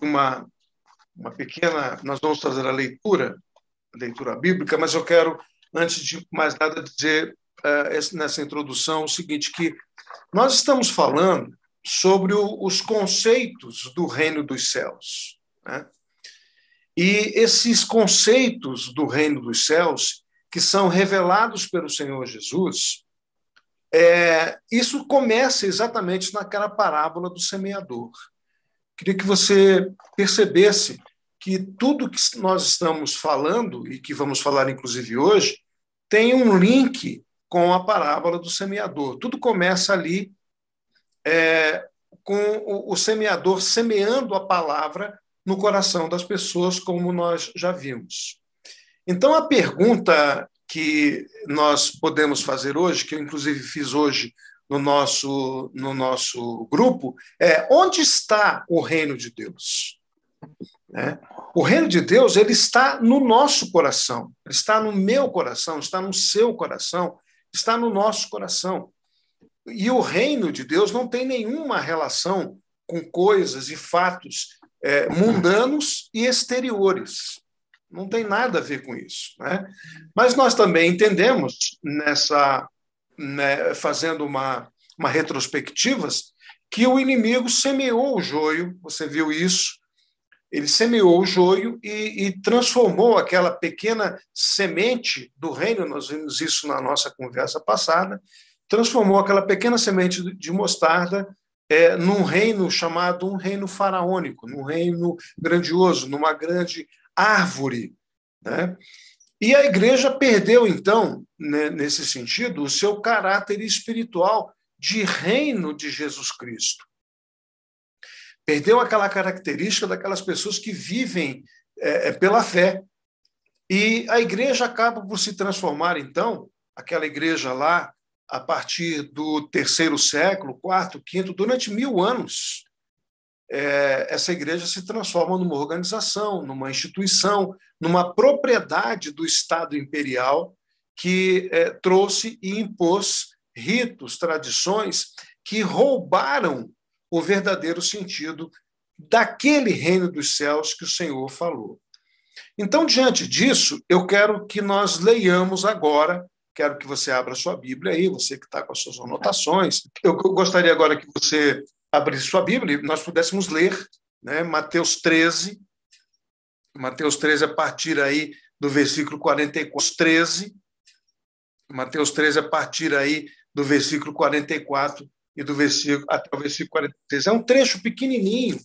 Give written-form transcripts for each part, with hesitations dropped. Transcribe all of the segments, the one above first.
uma pequena... Nós vamos fazer a leitura bíblica, mas eu quero, antes de mais nada, dizer nessa introdução o seguinte, que nós estamos falando sobre os conceitos do reino dos céus, né? E esses conceitos do reino dos céus, que são revelados pelo Senhor Jesus, isso começa exatamente naquela parábola do semeador. Queria que você percebesse que tudo que nós estamos falando, e que vamos falar inclusive hoje, tem um link com a parábola do semeador. Tudo começa ali com o semeador semeando a palavra no coração das pessoas, como nós já vimos. Então, a pergunta que nós podemos fazer hoje, que eu inclusive fiz hoje no nosso grupo, onde está o reino de Deus? O reino de Deus, ele está no nosso coração, está no meu coração, está no seu coração, está no nosso coração. E o reino de Deus não tem nenhuma relação com coisas e fatos mundanos e exteriores. Não tem nada a ver com isso, né? Mas nós também entendemos, fazendo uma retrospectiva, que o inimigo semeou o joio, você viu isso, ele semeou o joio e transformou aquela pequena semente do reino, nós vimos isso na nossa conversa passada, transformou aquela pequena semente de mostarda num reino chamado um reino faraônico, num reino grandioso, numa grande árvore, né? E a igreja perdeu, então, né, nesse sentido, o seu caráter espiritual de reino de Jesus Cristo. Perdeu aquela característica daquelas pessoas que vivem pela fé. E a igreja acaba por se transformar, então, aquela igreja lá, a partir do 3º século, 4º, 5º, durante 1000 anos, essa igreja se transforma numa organização, numa instituição, numa propriedade do Estado imperial que trouxe e impôs ritos, tradições que roubaram o verdadeiro sentido daquele reino dos céus que o Senhor falou. Então, diante disso, eu quero que nós leiamos agora, quero que você abra sua Bíblia aí, você que está com as suas anotações. Eu gostaria agora que você abrisse sua Bíblia e nós pudéssemos ler, né, Mateus 13. Mateus 13, a partir aí do versículo 44. 13. Mateus 13, a partir aí do versículo 44 e do versículo até o versículo 46. É um trecho pequenininho,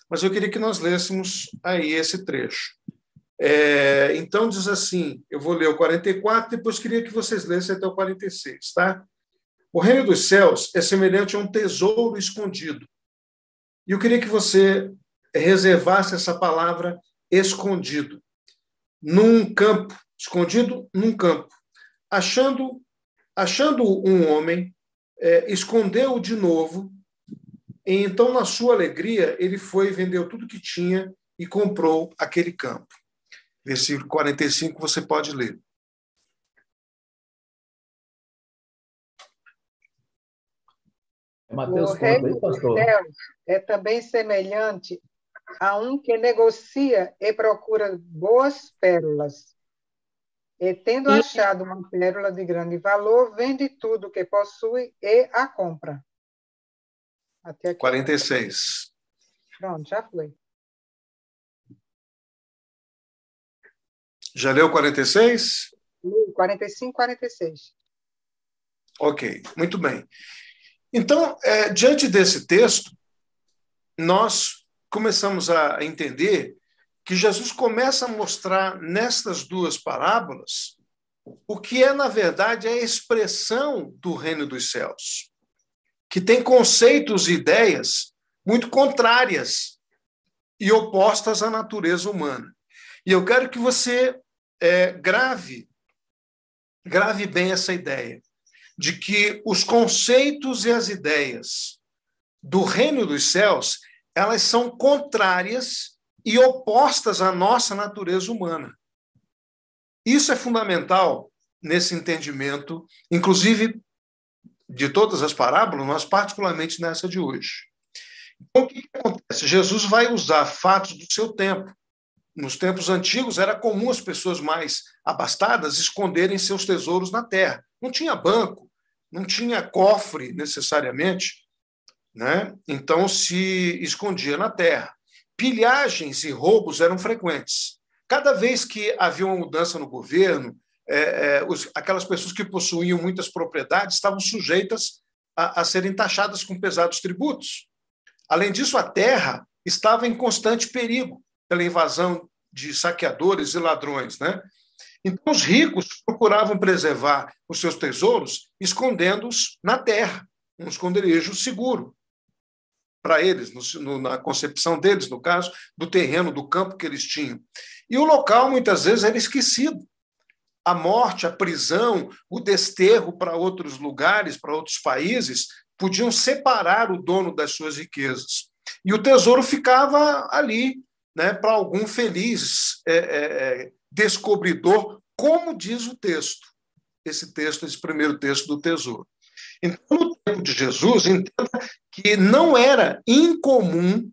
mas eu queria que nós lêssemos aí esse trecho. Então, diz assim, eu vou ler o 44, depois queria que vocês lessem até o 46, tá? O reino dos céus é semelhante a um tesouro escondido. E eu queria que você reservasse essa palavra escondido, num campo, escondido num campo. Achando um homem, escondeu-o de novo, e então, na sua alegria, ele foi e vendeu tudo que tinha e comprou aquele campo. Versículo 45, você pode ler. Mateus 4, o reino dos céus é também semelhante a um que negocia e procura boas pérolas. E, tendo achado uma pérola de grande valor, vende tudo o que possui e a compra. Até aqui. 46. Pronto, já foi. Já leu 46? 45, 46. Ok, muito bem. Então, diante desse texto, nós começamos a entender que Jesus começa a mostrar nestas duas parábolas o que é, na verdade, a expressão do reino dos céus, que tem conceitos e ideias muito contrárias e opostas à natureza humana. E eu quero que você grave bem essa ideia de que os conceitos e as ideias do reino dos céus, elas são contrárias e opostas à nossa natureza humana. Isso é fundamental nesse entendimento, inclusive de todas as parábolas, mas particularmente nessa de hoje. Então, o que acontece? Jesus vai usar fatos do seu tempo. Nos tempos antigos, era comum as pessoas mais abastadas esconderem seus tesouros na terra. Não tinha banco, não tinha cofre, necessariamente, né? Então, se escondia na terra. Pilhagens e roubos eram frequentes. Cada vez que havia uma mudança no governo, aquelas pessoas que possuíam muitas propriedades estavam sujeitas a serem taxadas com pesados tributos. Além disso, a terra estava em constante perigo pela invasão de saqueadores e ladrões, né? Então, os ricos procuravam preservar os seus tesouros escondendo-os na terra, um esconderijo seguro para eles, na concepção deles, no caso, do terreno, do campo que eles tinham. E o local, muitas vezes, era esquecido. A morte, a prisão, o desterro para outros lugares, para outros países, podiam separar o dono das suas riquezas. E o tesouro ficava ali, né, para algum feliz descobridor, como diz o texto, esse primeiro texto do tesouro. Então, no tempo de Jesus, entenda que não era incomum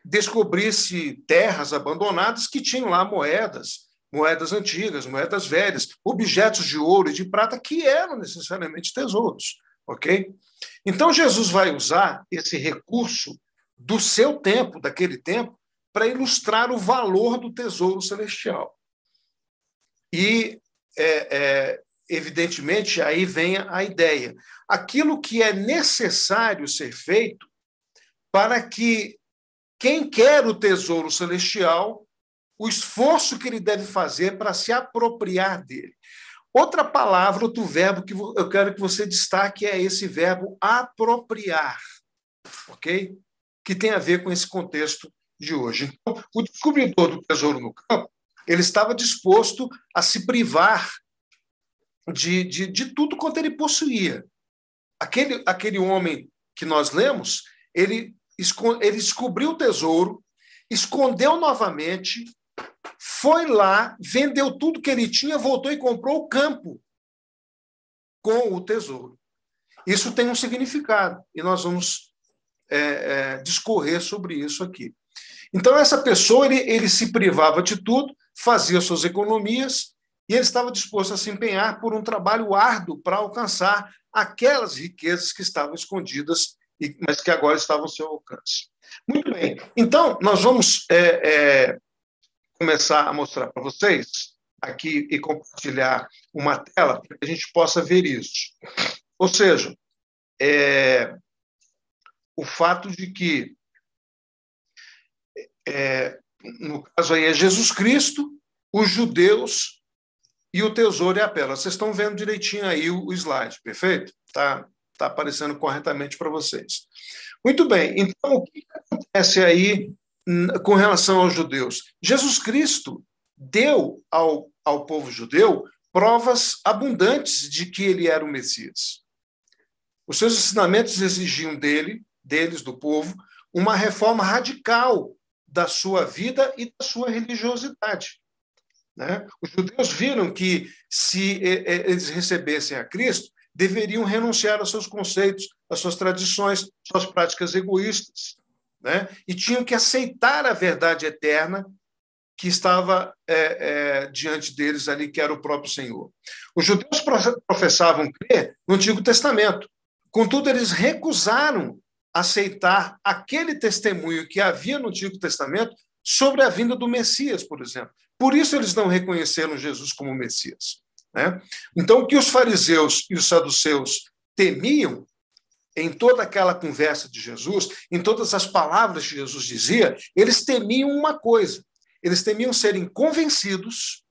descobrir-se terras abandonadas que tinham lá moedas antigas, moedas velhas, objetos de ouro e de prata que eram necessariamente tesouros, ok? Então, Jesus vai usar esse recurso do seu tempo, daquele tempo, para ilustrar o valor do tesouro celestial. E, evidentemente, aí vem a ideia. Aquilo que é necessário ser feito para que quem quer o tesouro celestial, o esforço que ele deve fazer para se apropriar dele. Outra palavra, outro verbo que eu quero que você destaque é esse verbo apropriar, ok? Que tem a ver com esse contexto de hoje. Então, o descobridor do tesouro no campo, ele estava disposto a se privar de tudo quanto ele possuía. Aquele homem que nós lemos, ele descobriu o tesouro, escondeu novamente, foi lá, vendeu tudo que ele tinha, voltou e comprou o campo com o tesouro. Isso tem um significado, e nós vamos discorrer sobre isso aqui. Então, essa pessoa, ele se privava de tudo, fazia suas economias, e ele estava disposto a se empenhar por um trabalho árduo para alcançar aquelas riquezas que estavam escondidas, mas que agora estavam ao seu alcance. Muito bem. Então, nós vamos começar a mostrar para vocês aqui e compartilhar uma tela para que a gente possa ver isso. Ou seja, o fato de que, no caso aí, é Jesus Cristo, os judeus e o tesouro e a pérola. Vocês estão vendo direitinho aí o slide, perfeito? Tá aparecendo corretamente para vocês. Muito bem, então o que acontece aí com relação aos judeus? Jesus Cristo deu ao povo judeu provas abundantes de que ele era o Messias. Os seus ensinamentos exigiam deles, do povo, uma reforma radical da sua vida e da sua religiosidade. Né? Os judeus viram que, se eles recebessem a Cristo, deveriam renunciar aos seus conceitos, às suas tradições, às suas práticas egoístas, né? E tinham que aceitar a verdade eterna que estava diante deles ali, que era o próprio Senhor. Os judeus professavam crer no Antigo Testamento. Contudo, eles recusaram aceitar aquele testemunho que havia no Antigo Testamento sobre a vinda do Messias, por exemplo. Por isso eles não reconheceram Jesus como Messias. Né? Então, o que os fariseus e os saduceus temiam em toda aquela conversa de Jesus, em todas as palavras que Jesus dizia, eles temiam uma coisa: eles temiam serem convencidos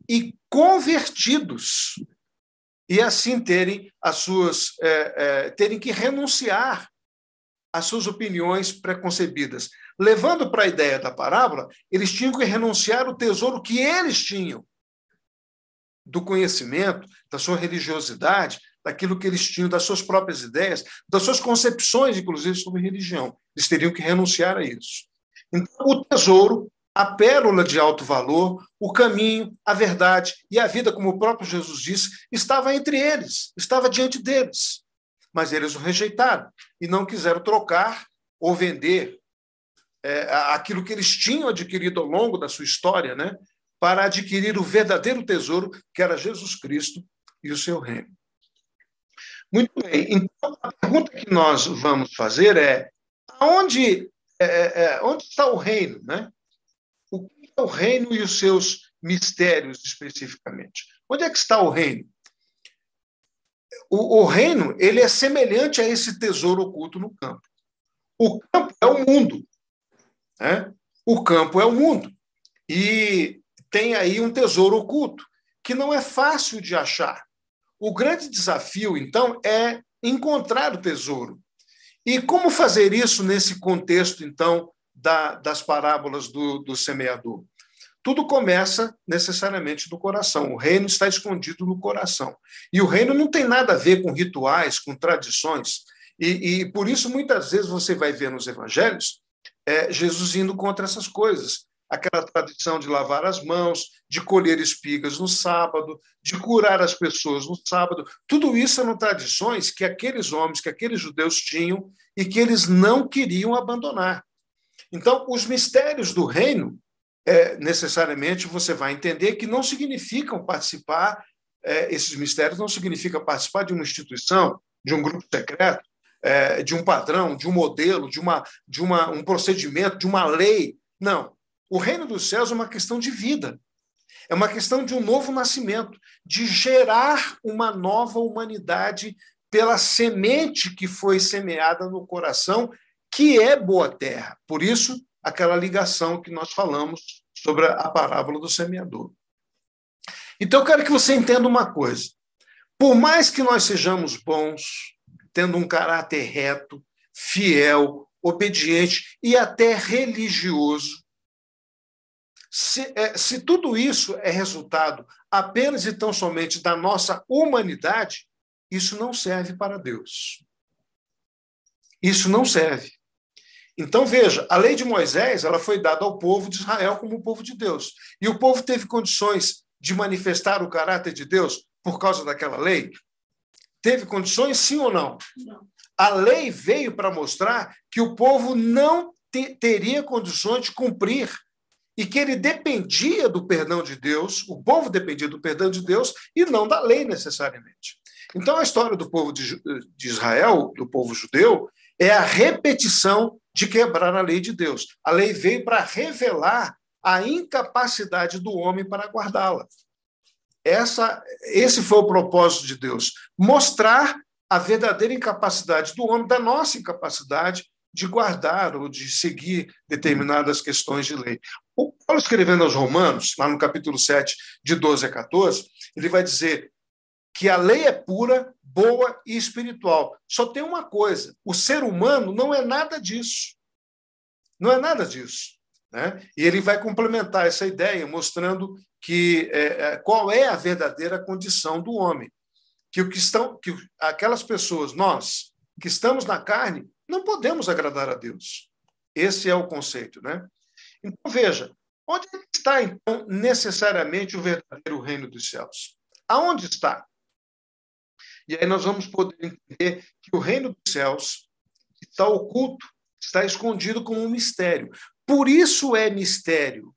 e convertidos, e assim terem que renunciar às suas opiniões preconcebidas. Levando para a ideia da parábola, eles tinham que renunciar ao tesouro que eles tinham, do conhecimento, da sua religiosidade, daquilo que eles tinham, das suas próprias ideias, das suas concepções, inclusive, sobre religião. Eles teriam que renunciar a isso. Então, o tesouro, a pérola de alto valor, o caminho, a verdade e a vida, como o próprio Jesus disse, estava entre eles, estava diante deles. Mas eles o rejeitaram e não quiseram trocar ou vender aquilo que eles tinham adquirido ao longo da sua história, né, para adquirir o verdadeiro tesouro, que era Jesus Cristo e o seu reino. Muito bem. Então, a pergunta que nós vamos fazer é: onde está o reino, né? O que é o reino e os seus mistérios especificamente? Onde é que está o reino? O reino, ele é semelhante a esse tesouro oculto no campo. O campo é o mundo, né? O campo é o mundo. E tem aí um tesouro oculto, que não é fácil de achar. O grande desafio, então, é encontrar o tesouro. E como fazer isso nesse contexto, então, das parábolas do semeador? Tudo começa necessariamente no coração. O reino está escondido no coração. E o reino não tem nada a ver com rituais, com tradições. E por isso, muitas vezes, você vai ver nos evangelhos Jesus indo contra essas coisas. Aquela tradição de lavar as mãos, de colher espigas no sábado, de curar as pessoas no sábado. Tudo isso eram tradições que aqueles homens, que aqueles judeus tinham e que eles não queriam abandonar. Então, os mistérios do reino, necessariamente você vai entender que não significam participar, esses mistérios não significam participar de uma instituição, de um grupo secreto, de um padrão, de um modelo, de um procedimento, de uma lei. Não. O reino dos céus é uma questão de vida. É uma questão de um novo nascimento, de gerar uma nova humanidade pela semente que foi semeada no coração, que é boa terra. Por isso, aquela ligação que nós falamos sobre a parábola do semeador. Então, eu quero que você entenda uma coisa. Por mais que nós sejamos bons, tendo um caráter reto, fiel, obediente e até religioso, se tudo isso é resultado apenas e tão somente da nossa humanidade, isso não serve para Deus. Isso não serve. Então, veja, a lei de Moisés ela foi dada ao povo de Israel como o povo de Deus. E o povo teve condições de manifestar o caráter de Deus por causa daquela lei? Teve condições, sim ou não? Não. A lei veio para mostrar que o povo não teria condições de cumprir e que ele dependia do perdão de Deus, o povo dependia do perdão de Deus e não da lei necessariamente. Então, a história do povo de Israel, do povo judeu, é a repetição de quebrar a lei de Deus. A lei veio para revelar a incapacidade do homem para guardá-la. Esse foi o propósito de Deus, mostrar a verdadeira incapacidade do homem, da nossa incapacidade de guardar ou de seguir determinadas questões de lei. O Paulo, escrevendo aos Romanos, lá no capítulo 7, de 12 a 14, ele vai dizer que a lei é pura, boa e espiritual. Só tem uma coisa, o ser humano não é nada disso. Não é nada disso. Né? E ele vai complementar essa ideia, mostrando qual é a verdadeira condição do homem. Que aquelas pessoas, nós, que estamos na carne, não podemos agradar a Deus. Esse é o conceito. Né? Então, veja, onde está, então, necessariamente o verdadeiro reino dos céus? Aonde está? E aí nós vamos poder entender que o reino dos céus está oculto, está escondido como um mistério. Por isso é mistério.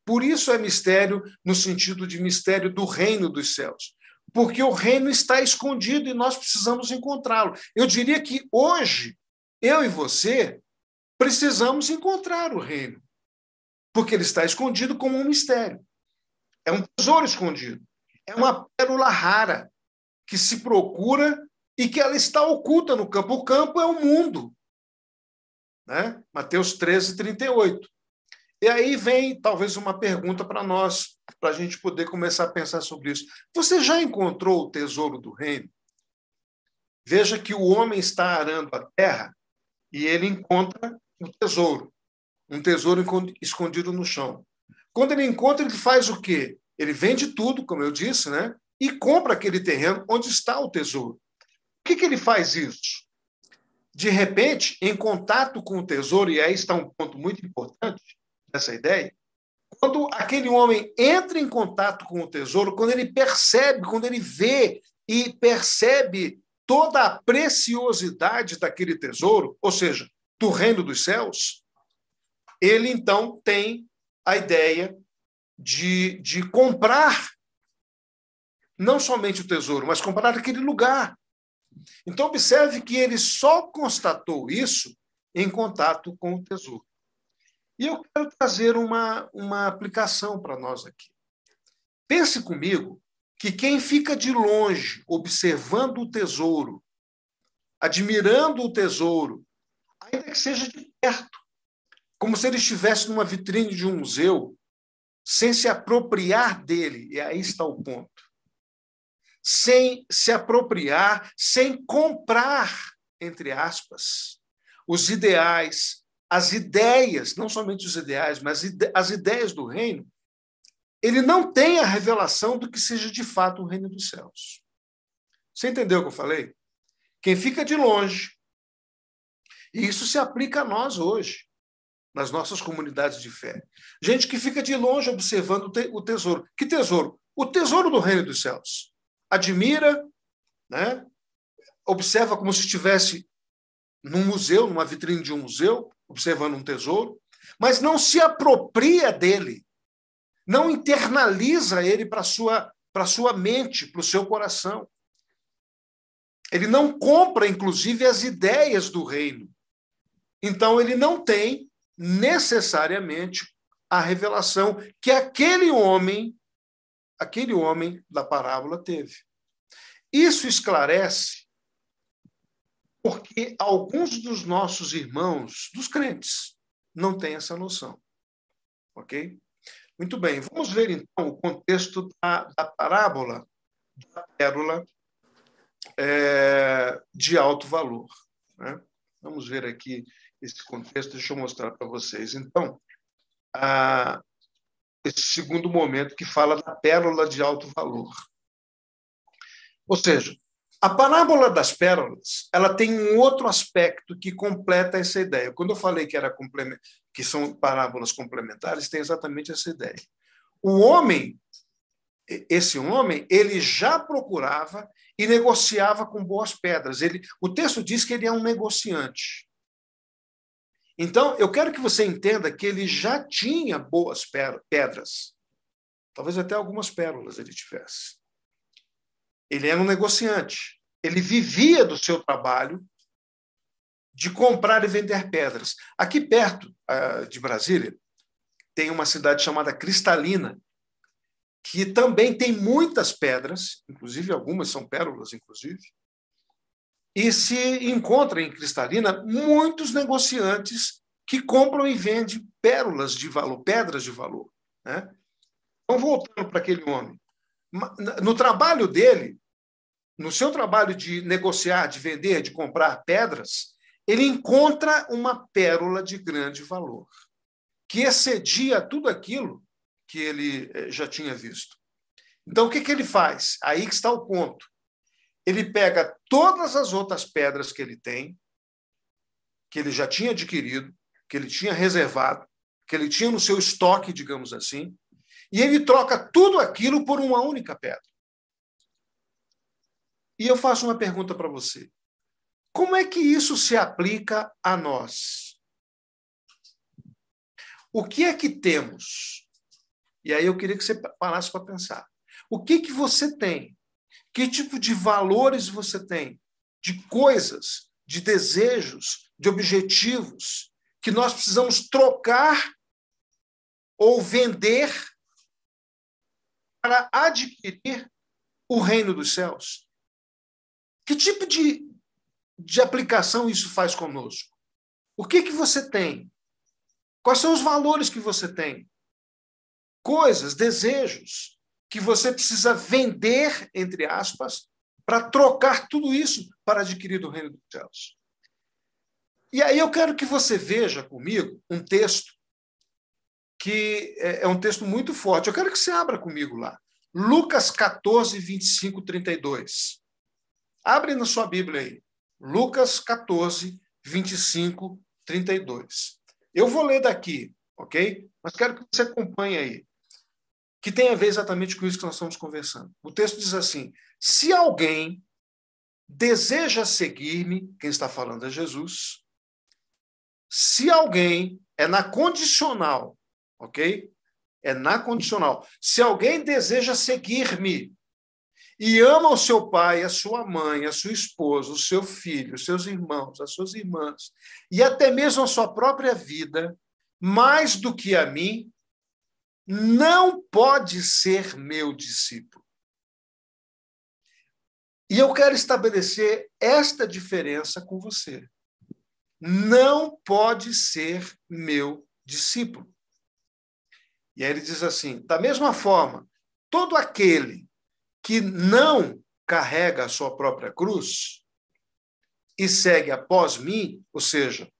Por isso é mistério no sentido de mistério do reino dos céus. Porque o reino está escondido e nós precisamos encontrá-lo. Eu diria que hoje, eu e você, precisamos encontrar o reino. Porque ele está escondido como um mistério. É um tesouro escondido. É uma pérola rara que se procura e que ela está oculta no campo. O campo é o mundo. Né? Mateus 13, 38. E aí vem, talvez, uma pergunta para nós, para a gente poder começar a pensar sobre isso. Você já encontrou o tesouro do reino? Veja que o homem está arando a terra e ele encontra um tesouro escondido no chão. Quando ele encontra, ele faz o quê? Ele vende tudo, como eu disse, né? E compra aquele terreno onde está o tesouro. Por que ele faz isso? De repente, em contato com o tesouro, e aí está um ponto muito importante dessa ideia, quando aquele homem entra em contato com o tesouro, quando ele percebe, quando ele vê e percebe toda a preciosidade daquele tesouro, ou seja, do reino dos céus, ele então tem a ideia de comprar não somente o tesouro, mas comprar aquele lugar. Então, observe que ele só constatou isso em contato com o tesouro. E eu quero trazer uma aplicação para nós aqui. Pense comigo que quem fica de longe, observando o tesouro, admirando o tesouro, ainda que seja de perto, como se ele estivesse numa vitrine de um museu, sem se apropriar dele, e aí está o ponto, sem se apropriar, sem comprar, entre aspas, os ideais, as ideias, não somente os ideais, mas as ideias do reino, ele não tem a revelação do que seja de fato o reino dos céus. Você entendeu o que eu falei? Quem fica de longe, e isso se aplica a nós hoje, nas nossas comunidades de fé. Gente que fica de longe observando o tesouro. Que tesouro? O tesouro do reino dos céus. Admira, né? Observa como se estivesse num museu, numa vitrine de um museu, observando um tesouro, mas não se apropria dele, não internaliza ele para a sua mente, para o seu coração. Ele não compra, inclusive, as ideias do reino. Então, ele não tem necessariamente a revelação que aquele homem da parábola teve. Isso esclarece porque alguns dos nossos irmãos, dos crentes, não têm essa noção. Ok? Muito bem, vamos ver então o contexto da parábola da pérola de alto valor. Né? Vamos ver aqui esse contexto, deixa eu mostrar para vocês. Então, esse segundo momento que fala da pérola de alto valor. Ou seja, a parábola das pérolas, ela tem um outro aspecto que completa essa ideia. Quando eu falei que são parábolas complementares, tem exatamente essa ideia. Esse homem, ele já procurava e negociava com boas pedras. O texto diz que ele é um negociante. Então, eu quero que você entenda que ele já tinha boas pedras. Talvez até algumas pérolas ele tivesse. Ele era um negociante. Ele vivia do seu trabalho de comprar e vender pedras. Aqui perto de Brasília, tem uma cidade chamada Cristalina, que também tem muitas pedras, inclusive algumas são pérolas, inclusive, e se encontra em Cristalina muitos negociantes que compram e vendem pérolas de valor, pedras de valor. Né? Então, voltando para aquele homem, no trabalho dele, no seu trabalho de negociar, de vender, de comprar pedras, ele encontra uma pérola de grande valor, que excedia tudo aquilo que ele já tinha visto. Então, o que ele faz? Aí que está o ponto. Ele pega todas as outras pedras que ele tem, que ele já tinha adquirido, que ele tinha reservado, que ele tinha no seu estoque, digamos assim, e ele troca tudo aquilo por uma única pedra. E eu faço uma pergunta para você. Como é que isso se aplica a nós? O que é que temos? E aí eu queria que você parasse para pensar. O que você tem? Que tipo de valores você tem? De coisas, de desejos, de objetivos que nós precisamos trocar ou vender para adquirir o reino dos céus? Que tipo de aplicação isso faz conosco? O que você tem? Quais são os valores que você tem? Coisas, desejos que você precisa vender, entre aspas, para trocar tudo isso para adquirir o reino dos céus. E aí eu quero que você veja comigo um texto que é um texto muito forte. Eu quero que você abra comigo lá. Lucas 14, 25, 32. Abre na sua Bíblia aí. Lucas 14, 25, 32. Eu vou ler daqui, ok? Mas quero que você acompanhe aí, que tem a ver exatamente com isso que nós estamos conversando. O texto diz assim: se alguém deseja seguir-me, quem está falando é Jesus, Se alguém, é na condicional, ok? É na condicional. Se alguém deseja seguir-me e ama o seu pai, a sua mãe, a sua esposa, o seu filho, os seus irmãos, as suas irmãs, e até mesmo a sua própria vida, mais do que a mim, não pode ser meu discípulo. E eu quero estabelecer esta diferença com você. Não pode ser meu discípulo. E aí ele diz assim, da mesma forma, todo aquele que não carrega a sua própria cruz e segue após mim, ou seja,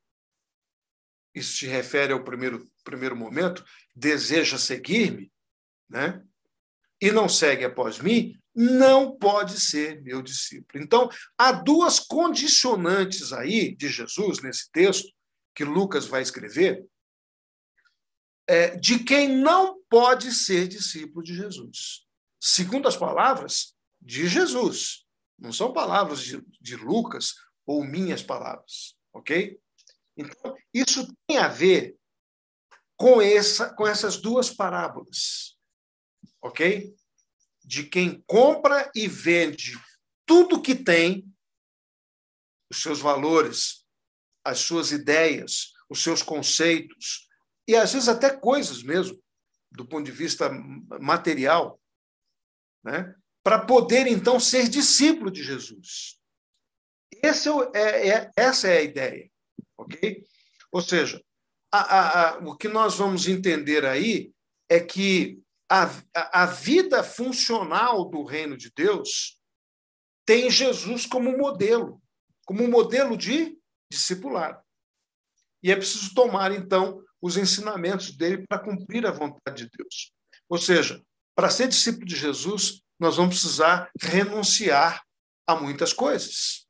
isso se refere ao primeiro momento, deseja seguir-me, né? E não segue após mim, não pode ser meu discípulo. Então, há duas condicionantes aí de Jesus, nesse texto, que Lucas vai escrever, de quem não pode ser discípulo de Jesus. Segundo as palavras de Jesus. Não são palavras de Lucas ou minhas palavras, ok? Então, isso tem a ver com essas duas parábolas, ok? De quem compra e vende tudo que tem, os seus valores, as suas ideias, os seus conceitos, e às vezes até coisas mesmo, do ponto de vista material, né? Para poder, então, ser discípulo de Jesus. Essa é a ideia, ok? Ou seja, o que nós vamos entender aí é que a vida funcional do reino de Deus tem Jesus como modelo de discipulado. E é preciso tomar, então, os ensinamentos dele para cumprir a vontade de Deus. Ou seja, para ser discípulo de Jesus, nós vamos precisar renunciar a muitas coisas.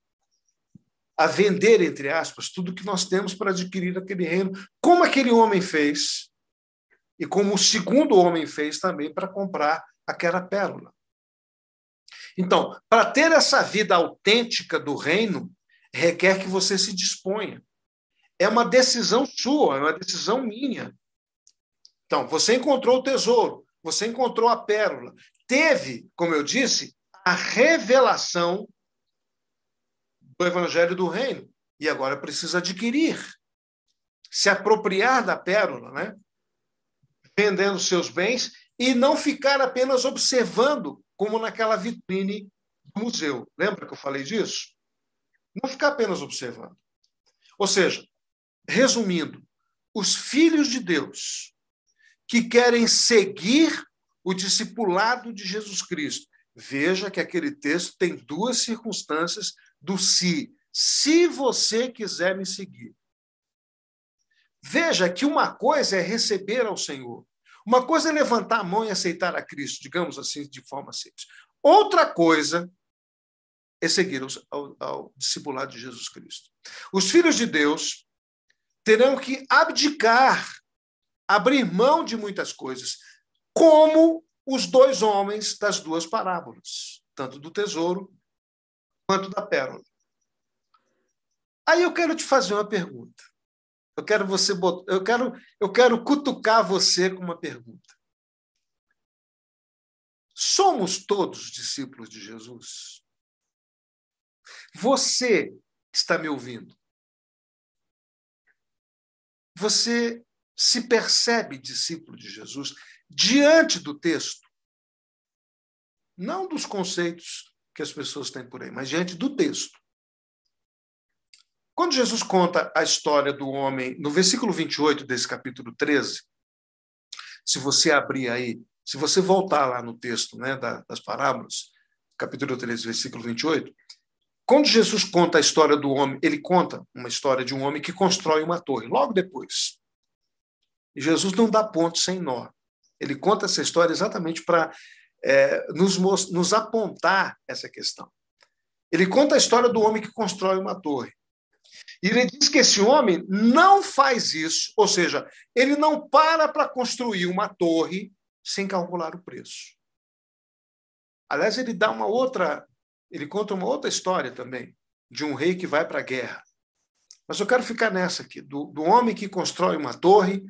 A vender, entre aspas, tudo que nós temos para adquirir aquele reino, como aquele homem fez, e como o segundo homem fez também para comprar aquela pérola. Então, para ter essa vida autêntica do reino, requer que você se disponha. É uma decisão sua, é uma decisão minha. Então, você encontrou o tesouro, você encontrou a pérola. Teve, como eu disse, a revelação do evangelho do reino. E agora precisa adquirir, se apropriar da pérola, né? Vendendo seus bens e não ficar apenas observando, como naquela vitrine do museu. Lembra que eu falei disso? Não ficar apenas observando. Ou seja, resumindo, os filhos de Deus que querem seguir o discipulado de Jesus Cristo. Veja que aquele texto tem duas circunstâncias do se. Se você quiser me seguir. Veja que uma coisa é receber ao Senhor. Uma coisa é levantar a mão e aceitar a Cristo, digamos assim, de forma simples. Outra coisa é seguir ao discipulado de Jesus Cristo. Os filhos de Deus terão que abdicar, abrir mão de muitas coisas, como os dois homens das duas parábolas, tanto do tesouro quanto da pérola. Aí eu quero te fazer uma pergunta. Eu quero cutucar você com uma pergunta. Somos todos discípulos de Jesus? Você está me ouvindo? Você se percebe discípulo de Jesus diante do texto? Não dos conceitos que as pessoas têm por aí, mas diante do texto. Quando Jesus conta a história do homem, no versículo 28 desse capítulo 13, se você abrir aí, se você voltar lá no texto, né, das parábolas, capítulo 13, versículo 28, quando Jesus conta a história do homem, ele conta uma história de um homem que constrói uma torre, logo depois. E Jesus não dá ponto sem nó. Ele conta essa história exatamente para nos apontar essa questão. Ele conta a história do homem que constrói uma torre. E ele diz que esse homem não faz isso, ou seja, ele não para construir uma torre sem calcular o preço. Aliás, ele conta uma outra história também, de um rei que vai para a guerra. Mas eu quero ficar nessa aqui, do homem que constrói uma torre,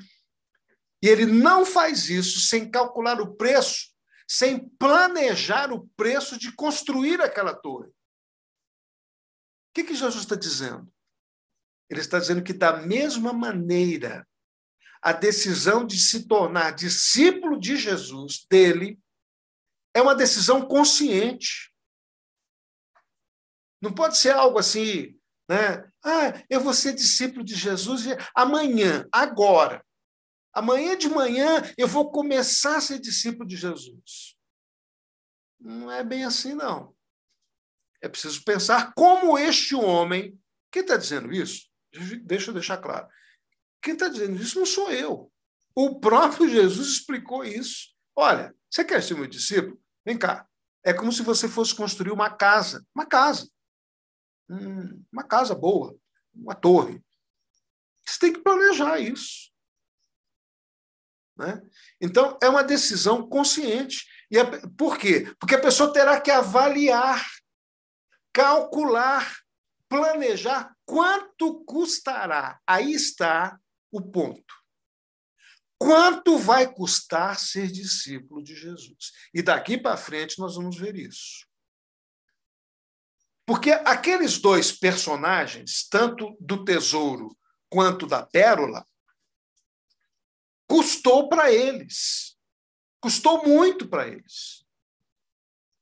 e ele não faz isso sem calcular o preço, sem planejar o preço de construir aquela torre. O que Jesus está dizendo? Ele está dizendo que, da mesma maneira, a decisão de se tornar discípulo de Jesus, dele, é uma decisão consciente. Não pode ser algo assim, né? Eu vou ser discípulo de Jesus amanhã, agora. Amanhã de manhã eu vou começar a ser discípulo de Jesus. Não é bem assim, não. É preciso pensar como este homem... Quem está dizendo isso? Deixa eu deixar claro. Quem está dizendo isso não sou eu. O próprio Jesus explicou isso. Olha, você quer ser meu discípulo? Vem cá. É como se você fosse construir uma casa. Uma casa. Uma casa boa. Uma torre. Você tem que planejar isso. Né? Então, é uma decisão consciente. Por quê? Porque a pessoa terá que avaliar, calcular, planejar quanto custará. Aí está o ponto. Quanto vai custar ser discípulo de Jesus? E daqui para frente nós vamos ver isso. Porque aqueles dois personagens, tanto do tesouro quanto da pérola, custou para eles. Custou muito para eles.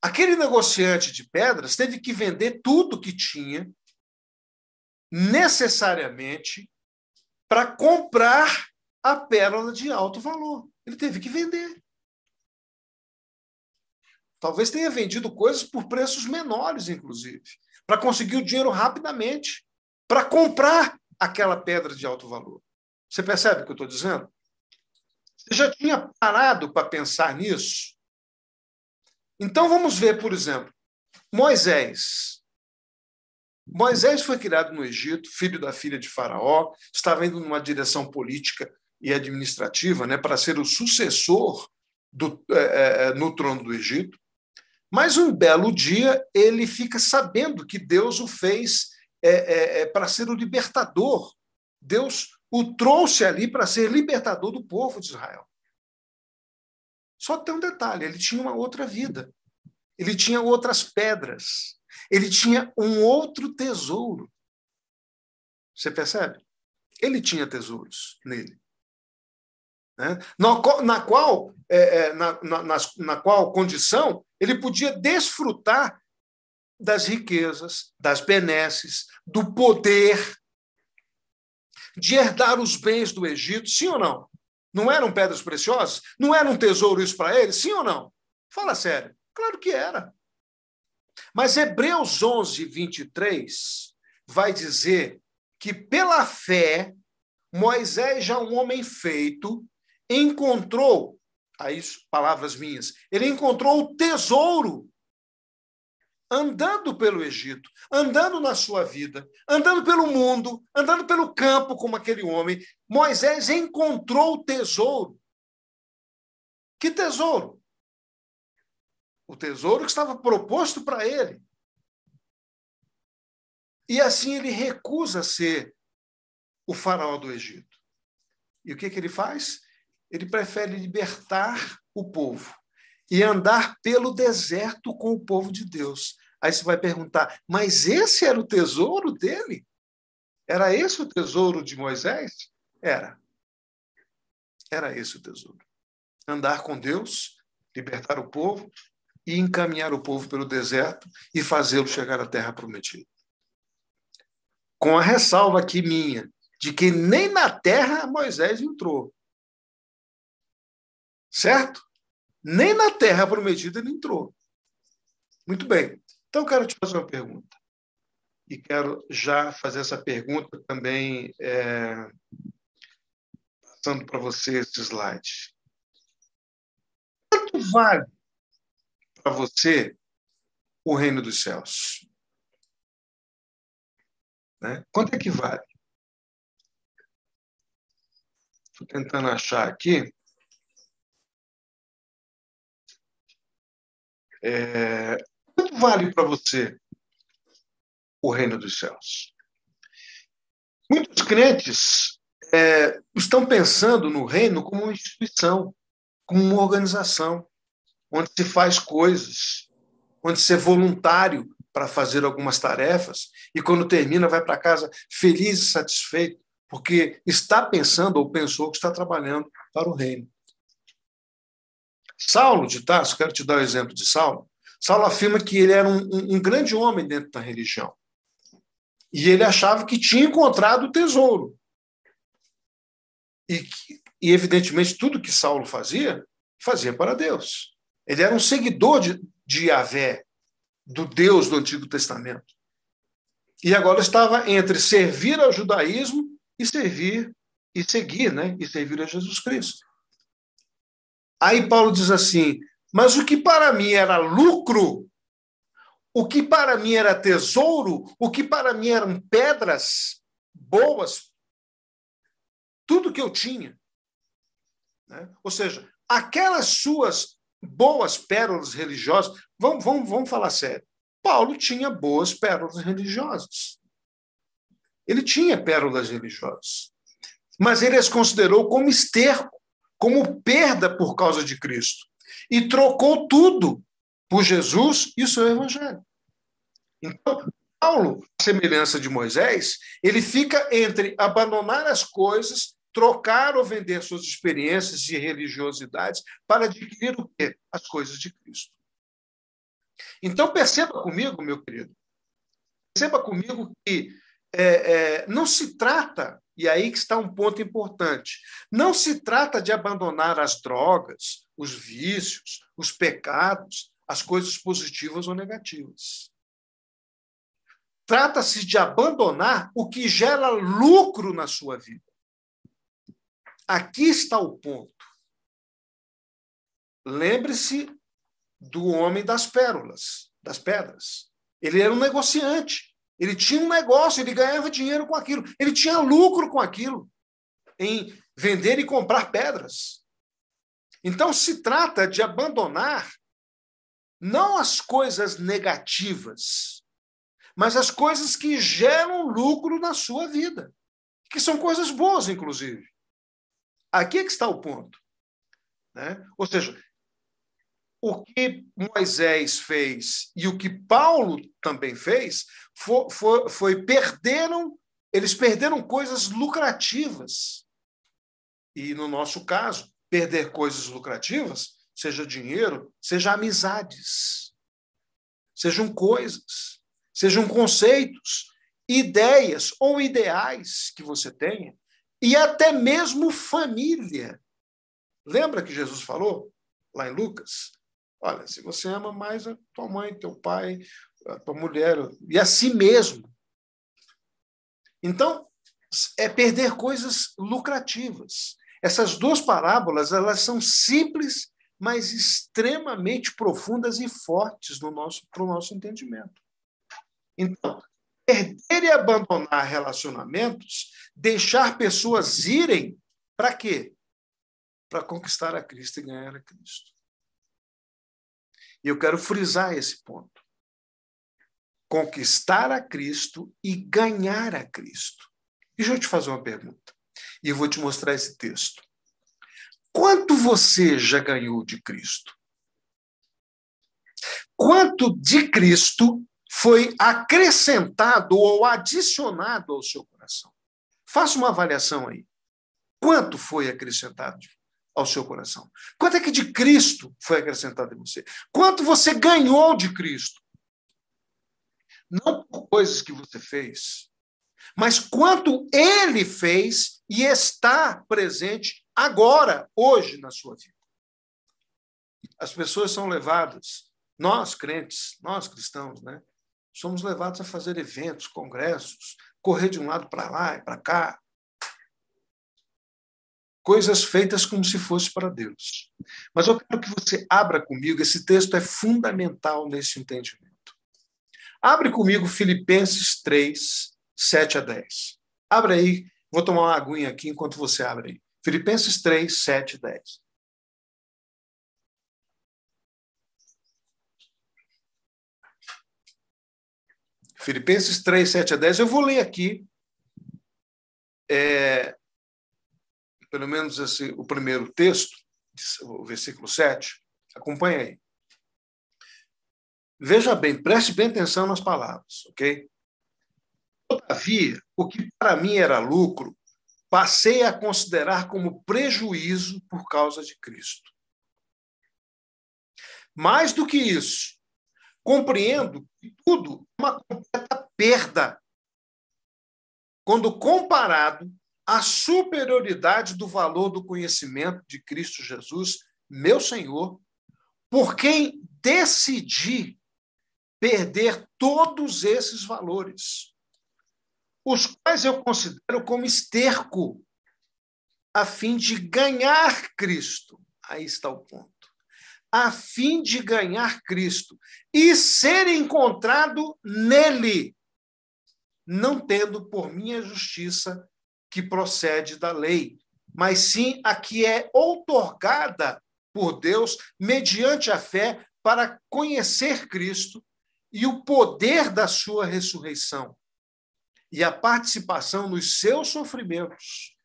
Aquele negociante de pedras teve que vender tudo que tinha, necessariamente, para comprar a pérola de alto valor. Ele teve que vender. Talvez tenha vendido coisas por preços menores, inclusive, para conseguir o dinheiro rapidamente, para comprar aquela pedra de alto valor. Você percebe o que eu estou dizendo? Você já tinha parado para pensar nisso? Então vamos ver, por exemplo, Moisés. Moisés foi criado no Egito, filho da filha de Faraó, estava indo numa direção política e administrativa, né, para ser o sucessor no trono do Egito. Mas um belo dia ele fica sabendo que Deus o fez para ser o libertador. Deus o trouxe ali para ser libertador do povo de Israel. Só tem um detalhe, ele tinha uma outra vida. Ele tinha outras pedras. Ele tinha um outro tesouro. Você percebe? Ele tinha tesouros nele. Né? Na qual condição ele podia desfrutar das riquezas, das benesses, do poder, de herdar os bens do Egito, sim ou não? Não eram pedras preciosas? Não era um tesouro isso para ele? Sim ou não? Fala sério. Claro que era. Mas Hebreus 11, 23 vai dizer que, pela fé, Moisés, já um homem feito, encontrou, aí palavras minhas, ele encontrou o tesouro andando pelo Egito, andando na sua vida, andando pelo mundo, andando pelo campo como aquele homem. Moisés encontrou o tesouro. Que tesouro? O tesouro que estava proposto para ele. E assim ele recusa ser o faraó do Egito. E o que ele faz? Ele prefere libertar o povo e andar pelo deserto com o povo de Deus. Aí você vai perguntar, mas esse era o tesouro dele? Era esse o tesouro de Moisés? Era. Era esse o tesouro. Andar com Deus, libertar o povo e encaminhar o povo pelo deserto e fazê-lo chegar à terra prometida. Com a ressalva aqui minha, de que nem na terra Moisés entrou. Certo? Nem na terra prometida ele entrou. Muito bem. Então, eu quero te fazer uma pergunta. E quero já fazer essa pergunta também, passando para você esse slide. Quanto vale para você o reino dos céus? Né? Quanto é que vale? Estou tentando achar aqui. Quanto vale para você o reino dos céus? Muitos crentes estão pensando no reino como uma instituição, como uma organização, onde se faz coisas, onde se é voluntário para fazer algumas tarefas e, quando termina, vai para casa feliz e satisfeito, porque está pensando ou pensou que está trabalhando para o reino. Saulo de Tarso, quero te dar o exemplo de Saulo. Saulo afirma que ele era um grande homem dentro da religião. E ele achava que tinha encontrado o tesouro. E, evidentemente, tudo que Saulo fazia para Deus. Ele era um seguidor de Yahvé, do Deus do Antigo Testamento. E agora estava entre servir ao judaísmo e seguir a Jesus Cristo. Aí Paulo diz assim, mas o que para mim era lucro, o que para mim era tesouro, o que para mim eram pedras boas, tudo que eu tinha. Né? Ou seja, aquelas suas boas pérolas religiosas, vamos falar sério, Paulo tinha boas pérolas religiosas. Ele tinha pérolas religiosas. Mas ele as considerou como esterco, como perda por causa de Cristo. E trocou tudo por Jesus e o seu evangelho. Então, Paulo, à semelhança de Moisés, ele fica entre abandonar as coisas, trocar ou vender suas experiências e religiosidades para adquirir o quê? As coisas de Cristo. Então, perceba comigo, meu querido, perceba comigo que não se trata, e aí que está um ponto importante, não se trata de abandonar as drogas, os vícios, os pecados, as coisas positivas ou negativas. Trata-se de abandonar o que gera lucro na sua vida. Aqui está o ponto. Lembre-se do homem das pérolas, das pedras. Ele era um negociante. Ele tinha um negócio, ele ganhava dinheiro com aquilo. Ele tinha lucro com aquilo, em vender e comprar pedras. Então, se trata de abandonar não as coisas negativas, mas as coisas que geram lucro na sua vida, que são coisas boas, inclusive. Aqui é que está o ponto. Né? Ou seja, o que Moisés fez e o que Paulo também fez eles perderam coisas lucrativas. E, no nosso caso, perder coisas lucrativas, seja dinheiro, seja amizades, sejam coisas, sejam conceitos, ideias ou ideais que você tenha, e até mesmo família. Lembra que Jesus falou, lá em Lucas? Olha, se você ama mais a tua mãe, teu pai, a tua mulher, e a si mesmo. Então, é perder coisas lucrativas. Essas duas parábolas, elas são simples, mas extremamente profundas e fortes para o nosso entendimento. Então, perder e abandonar relacionamentos, deixar pessoas irem, para quê? Para conquistar a Cristo e ganhar a Cristo. E eu quero frisar esse ponto. Conquistar a Cristo e ganhar a Cristo. Deixa eu te fazer uma pergunta. E eu vou te mostrar esse texto. Quanto você já ganhou de Cristo? Quanto de Cristo foi acrescentado ou adicionado ao seu coração? Faça uma avaliação aí. Quanto foi acrescentado ao seu coração? Quanto é que de Cristo foi acrescentado em você? Quanto você ganhou de Cristo? Não por coisas que você fez, mas quanto ele fez e está presente agora, hoje, na sua vida. As pessoas são levadas, nós crentes, nós cristãos, né? Somos levados a fazer eventos, congressos, correr de um lado para lá e para cá. Coisas feitas como se fosse para Deus. Mas eu quero que você abra comigo, esse texto é fundamental nesse entendimento. Abre comigo Filipenses 3, 7 a 10. Abre aí, vou tomar uma aguinha aqui enquanto você abre aí. Filipenses 3, 7 e 10. Filipenses 3, 7 a 10. Eu vou ler aqui pelo menos o primeiro texto, o versículo 7, acompanha aí. Veja bem, preste bem atenção nas palavras, ok? Todavia, o que para mim era lucro, passei a considerar como prejuízo por causa de Cristo. Mais do que isso, compreendo que tudo é uma completa perda quando comparado à superioridade do valor do conhecimento de Cristo Jesus, meu Senhor, por quem decidi perder todos esses valores, os quais eu considero como esterco, a fim de ganhar Cristo. Aí está o ponto. A fim de ganhar Cristo e ser encontrado nele, não tendo por minha justiça que procede da lei, mas sim a que é outorgada por Deus mediante a fé para conhecer Cristo e o poder da sua ressurreição e a participação nos seus sofrimentos,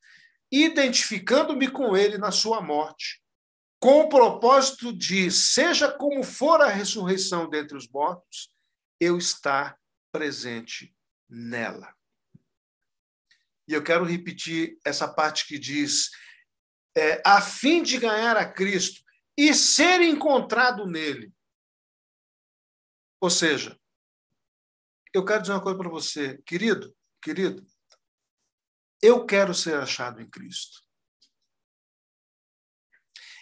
identificando-me com ele na sua morte, com o propósito de, seja como for a ressurreição dentre os mortos, eu estar presente nela. E eu quero repetir essa parte que diz, a fim de ganhar a Cristo e ser encontrado nele. Ou seja, eu quero dizer uma coisa para você, querido, eu quero ser achado em Cristo.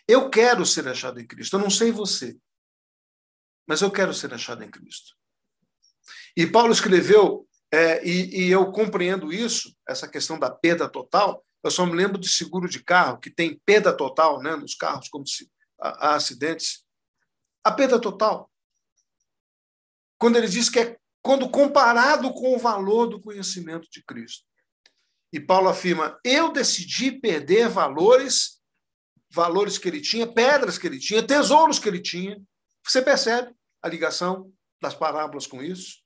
Eu quero ser achado em Cristo. Eu não sei você, mas eu quero ser achado em Cristo. E Paulo escreveu, e eu compreendo isso, essa questão da perda total. Eu só me lembro de seguro de carro, que tem perda total, né, nos carros, quando há acidentes. A perda total. Quando ele diz que é quando comparado com o valor do conhecimento de Cristo. E Paulo afirma, eu decidi perder valores que ele tinha, pedras que ele tinha, tesouros que ele tinha. Você percebe a ligação das parábolas com isso?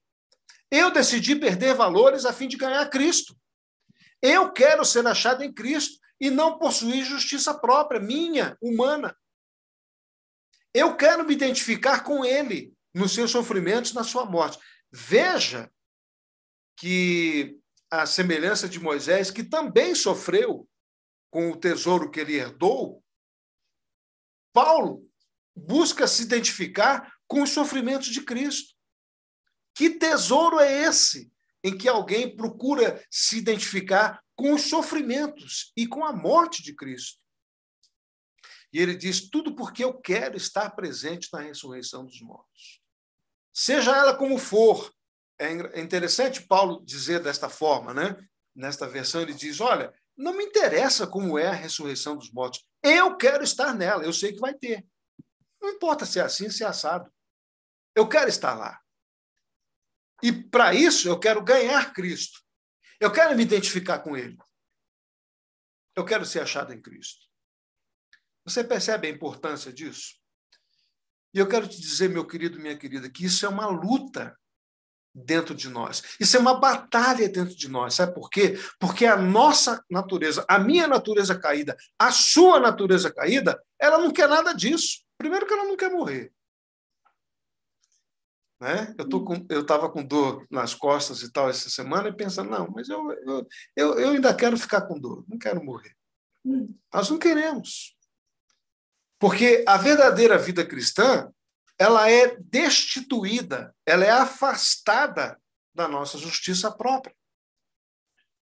Eu decidi perder valores a fim de ganhar Cristo. Eu quero ser achado em Cristo e não possuir justiça própria, minha, humana. Eu quero me identificar com ele nos seus sofrimentos, na sua morte. Veja que a semelhança de Moisés, que também sofreu com o tesouro que ele herdou, Paulo busca se identificar com os sofrimentos de Cristo. Que tesouro é esse em que alguém procura se identificar com os sofrimentos e com a morte de Cristo? E ele diz, tudo porque eu quero estar presente na ressurreição dos mortos. Seja ela como for. É interessante Paulo dizer desta forma, né? Nesta versão ele diz, olha, não me interessa como é a ressurreição dos mortos. Eu quero estar nela, eu sei que vai ter. Não importa se é assim, se é assado. Eu quero estar lá. E, para isso, eu quero ganhar Cristo. Eu quero me identificar com ele. Eu quero ser achado em Cristo. Você percebe a importância disso? E eu quero te dizer, meu querido, minha querida, que isso é uma luta dentro de nós. Isso é uma batalha dentro de nós. Sabe por quê? Porque a nossa natureza, a minha natureza caída, a sua natureza caída, ela não quer nada disso. Primeiro que ela não quer morrer. Né? Eu estava com dor nas costas e tal essa semana e pensando, não, mas eu ainda quero ficar com dor, não quero morrer. Nós não queremos. Porque a verdadeira vida cristã, ela é destituída, ela é afastada da nossa justiça própria.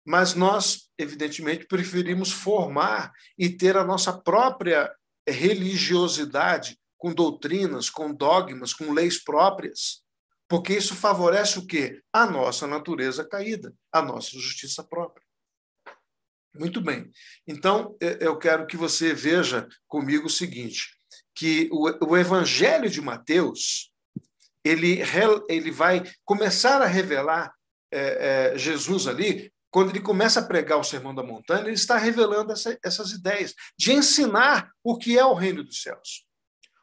Mas nós, evidentemente, preferimos formar e ter a nossa própria religiosidade com doutrinas, com dogmas, com leis próprias. Porque isso favorece o quê? A nossa natureza caída, a nossa justiça própria. Muito bem. Então, eu quero que você veja comigo o seguinte, que o Evangelho de Mateus, ele vai começar a revelar Jesus ali, quando ele começa a pregar o Sermão da Montanha, ele está revelando essas ideias de ensinar o que é o reino dos céus.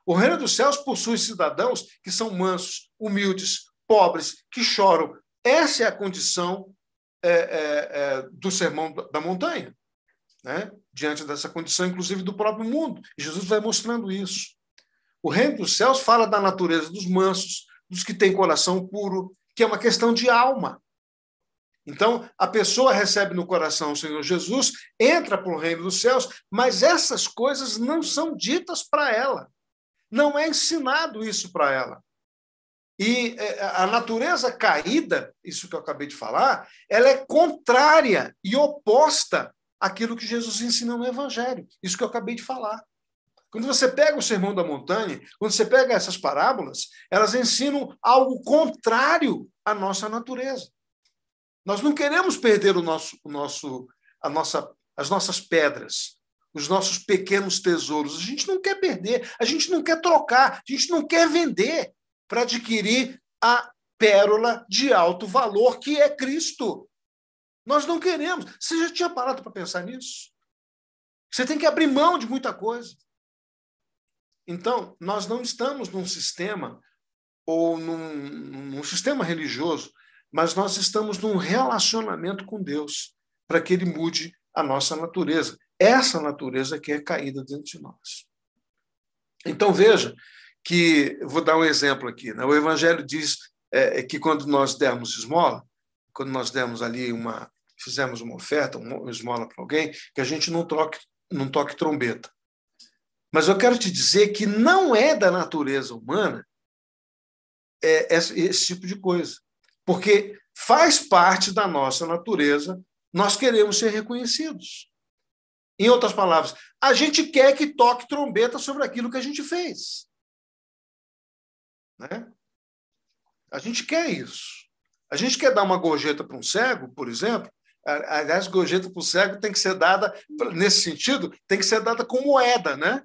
O reino dos céus possui cidadãos que são mansos, humildes, pobres, que choram. Essa é a condição do Sermão da Montanha, né? Diante dessa condição, inclusive, do próprio mundo. E Jesus vai mostrando isso. O reino dos céus fala da natureza dos mansos, dos que têm coração puro, que é uma questão de alma. Então, a pessoa recebe no coração o Senhor Jesus, entra para o reino dos céus, mas essas coisas não são ditas para ela. Não é ensinado isso para ela. E a natureza caída, isso que eu acabei de falar, ela é contrária e oposta àquilo que Jesus ensina no Evangelho. Isso que eu acabei de falar. Quando você pega o Sermão da Montanha, quando você pega essas parábolas, elas ensinam algo contrário à nossa natureza. Nós não queremos perder as nossas pedras, os nossos pequenos tesouros. A gente não quer perder, a gente não quer trocar, a gente não quer vender para adquirir a pérola de alto valor que é Cristo. Nós não queremos. Você já tinha parado para pensar nisso? Você tem que abrir mão de muita coisa. Então, nós não estamos num sistema ou num sistema religioso, mas nós estamos num relacionamento com Deus para que Ele mude a nossa natureza. Essa natureza que é caída dentro de nós. Então, veja que, vou dar um exemplo aqui, né? O Evangelho diz que quando nós dermos esmola, quando nós demos ali fizemos uma oferta, uma esmola para alguém, que a gente não toque trombeta. Mas eu quero te dizer que não é da natureza humana esse tipo de coisa. Porque faz parte da nossa natureza, nós queremos ser reconhecidos. Em outras palavras, a gente quer que toque trombeta sobre aquilo que a gente fez. Né? A gente quer isso. A gente quer dar uma gorjeta para um cego, por exemplo. Aliás, gorjeta para o cego tem que ser dada, nesse sentido, tem que ser dada com moeda, né?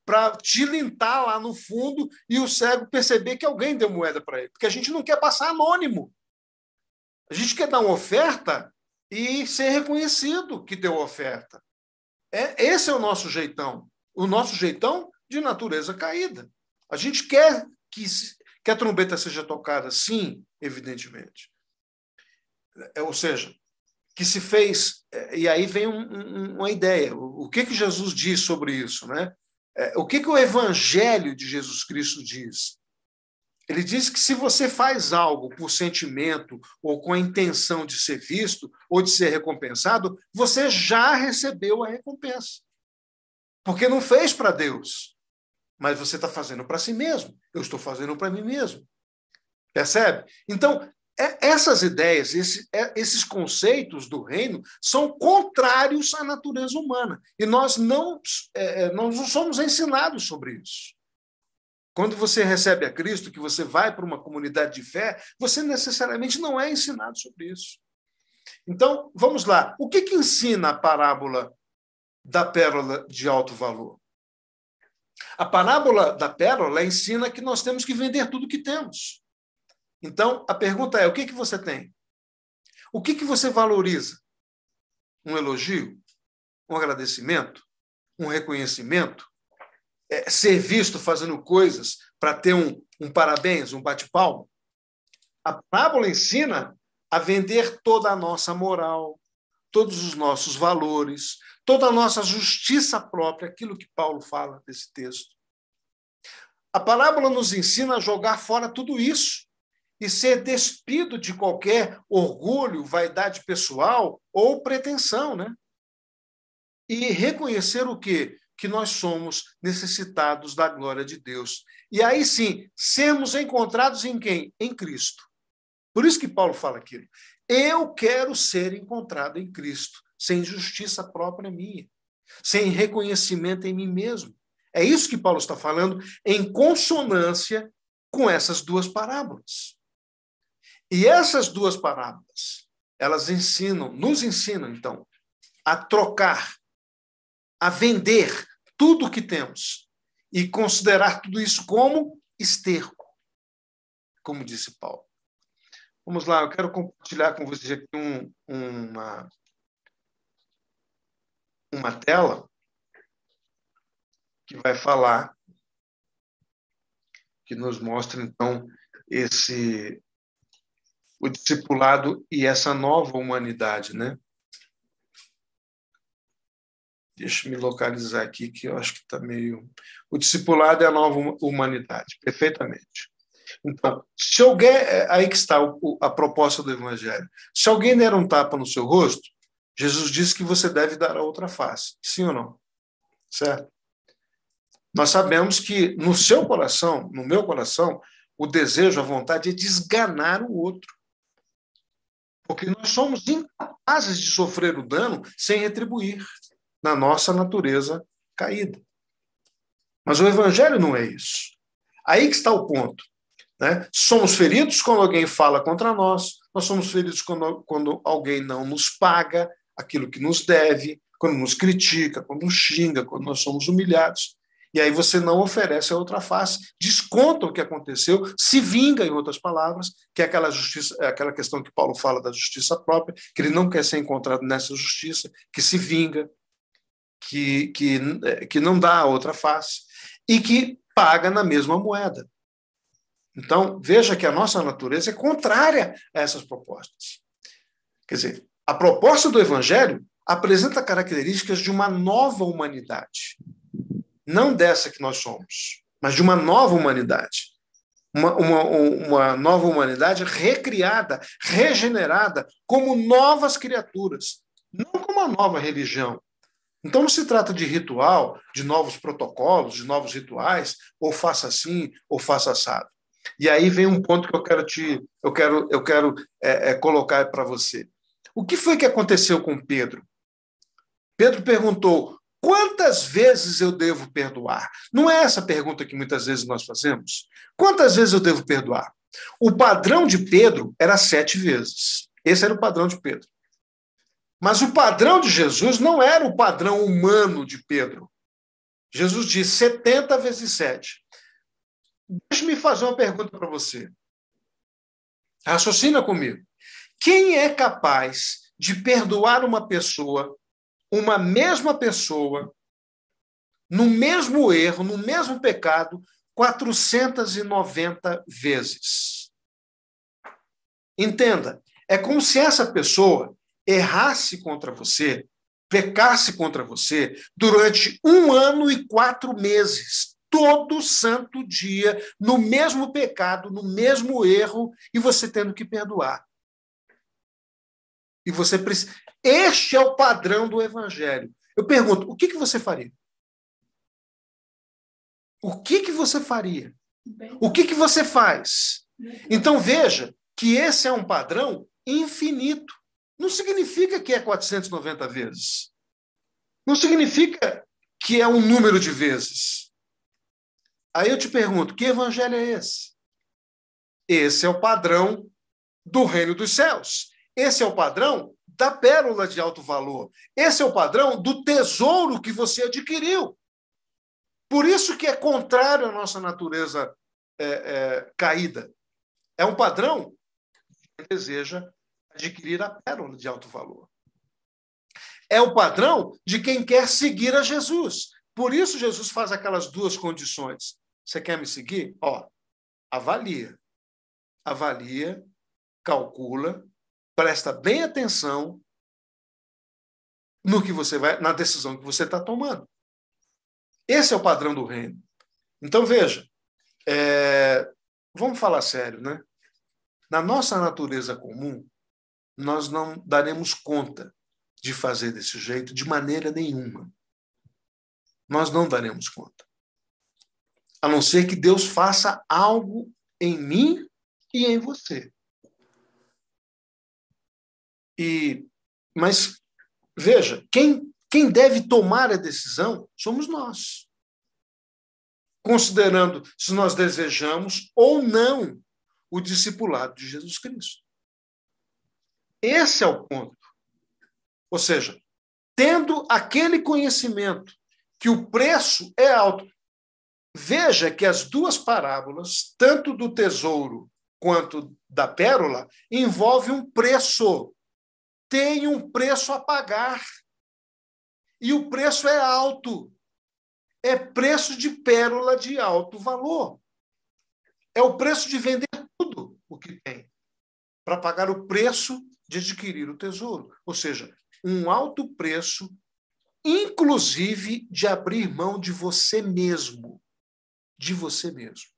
Para tilintar lá no fundo e o cego perceber que alguém deu moeda para ele. Porque a gente não quer passar anônimo. A gente quer dar uma oferta e ser reconhecido que deu oferta. Esse é o nosso jeitão. O nosso jeitão de natureza caída. A gente quer que a trombeta seja tocada, sim, evidentemente. Ou seja, que se fez... E aí vem uma ideia. O que Jesus diz sobre isso, né? O que o Evangelho de Jesus Cristo diz? Ele diz que se você faz algo por sentimento ou com a intenção de ser visto ou de ser recompensado, você já recebeu a recompensa. Porque não fez para Deus, mas você está fazendo para si mesmo. Eu estou fazendo para mim mesmo. Percebe? Então, essas ideias, esses conceitos do reino são contrários à natureza humana. E nós não somos ensinados sobre isso. Quando você recebe a Cristo, que você vai para uma comunidade de fé, você necessariamente não é ensinado sobre isso. Então, vamos lá. O que ensina a parábola da pérola de alto valor? A parábola da pérola ensina que nós temos que vender tudo que temos. Então, a pergunta é, o que você tem? O que você valoriza? Um elogio? Um agradecimento? Um reconhecimento? Ser visto fazendo coisas para ter um parabéns, um bate-palma? A parábola ensina a vender toda a nossa moral, todos os nossos valores, toda a nossa justiça própria, aquilo que Paulo fala nesse texto. A parábola nos ensina a jogar fora tudo isso e ser despido de qualquer orgulho, vaidade pessoal ou pretensão, né? E reconhecer o quê? Que nós somos necessitados da glória de Deus. E aí sim, sermos encontrados em quem? Em Cristo. Por isso que Paulo fala aquilo. Eu quero ser encontrado em Cristo, sem justiça própria minha, sem reconhecimento em mim mesmo. É isso que Paulo está falando, em consonância com essas duas parábolas. E essas duas parábolas, elas nos ensinam, então, a trocar, a vender tudo o que temos e considerar tudo isso como esterco, como disse Paulo. Vamos lá, eu quero compartilhar com vocês aqui uma tela que vai falar, que nos mostra, então, o discipulado e essa nova humanidade, né? Deixa eu me localizar aqui, que eu acho que está meio... O discipulado é a nova humanidade, perfeitamente. Então, se alguém... Aí que está a proposta do Evangelho. Se alguém der um tapa no seu rosto, Jesus diz que você deve dar a outra face. Sim ou não? Certo? Nós sabemos que no seu coração, no meu coração, o desejo, a vontade é desganar o outro. Porque nós somos incapazes de sofrer o dano sem retribuir na nossa natureza caída. Mas o Evangelho não é isso. Aí que está o ponto. Né? Somos feridos quando alguém fala contra nós, nós somos feridos quando alguém não nos paga aquilo que nos deve, quando nos critica, quando nos xinga, quando nós somos humilhados. E aí você não oferece a outra face, desconta o que aconteceu, se vinga, em outras palavras, que é aquela justiça, é aquela questão que Paulo fala da justiça própria, que ele não quer ser encontrado nessa justiça, que se vinga, que não dá a outra face e que paga na mesma moeda. Então, veja que a nossa natureza é contrária a essas propostas. Quer dizer, a proposta do Evangelho apresenta características de uma nova humanidade. Não dessa que nós somos, mas de uma nova humanidade. Uma nova humanidade recriada, regenerada, como novas criaturas, não como uma nova religião. Então não se trata de ritual, de novos protocolos, de novos rituais, ou faça assim, ou faça assado. E aí vem um ponto que eu quero colocar para você. O que foi que aconteceu com Pedro? Pedro perguntou: quantas vezes eu devo perdoar? Não é essa pergunta que muitas vezes nós fazemos? Quantas vezes eu devo perdoar? O padrão de Pedro era 7 vezes. Esse era o padrão de Pedro. Mas o padrão de Jesus não era o padrão humano de Pedro. Jesus disse 70 vezes 7. Deixa-me fazer uma pergunta para você. Raciocina comigo. Quem é capaz de perdoar uma mesma pessoa, no mesmo erro, no mesmo pecado, 490 vezes? Entenda, é como se essa pessoa errasse contra você, pecasse contra você, durante 1 ano e 4 meses, todo santo dia, no mesmo pecado, no mesmo erro, e você tendo que perdoar. E você precisa... Este é o padrão do Evangelho. Eu pergunto, o que você faria? O que você faria? O que você faz? Então, veja que esse é um padrão infinito. Não significa que é 490 vezes. Não significa que é um número de vezes. Aí eu te pergunto, que evangelho é esse? Esse é o padrão do reino dos céus. Esse é o padrão da pérola de alto valor. Esse é o padrão do tesouro que você adquiriu. Por isso que é contrário à nossa natureza caída. É um padrão que deseja adquirir a pérola de alto valor. É o padrão de quem quer seguir a Jesus. Por isso Jesus faz aquelas 2 condições. Você quer me seguir? Avalia. Avalia, calcula, presta bem atenção no que você vai, na decisão que você está tomando. Esse é o padrão do reino. Então, veja, vamos falar sério, né? Na nossa natureza comum, nós não daremos conta de fazer desse jeito de maneira nenhuma. Nós não daremos conta. A não ser que Deus faça algo em mim e em você. Mas, veja, quem deve tomar a decisão somos nós. Considerando se nós desejamos ou não o discipulado de Jesus Cristo. Esse é o ponto. Ou seja, tendo aquele conhecimento que o preço é alto. Veja que as 2 parábolas, tanto do tesouro quanto da pérola, envolvem um preço. Tem um preço a pagar. E o preço é alto. É preço de pérola de alto valor. É o preço de vender tudo o que tem. para pagar o preço de adquirir o tesouro. Ou seja, um alto preço, inclusive de abrir mão de você mesmo. De você mesmo.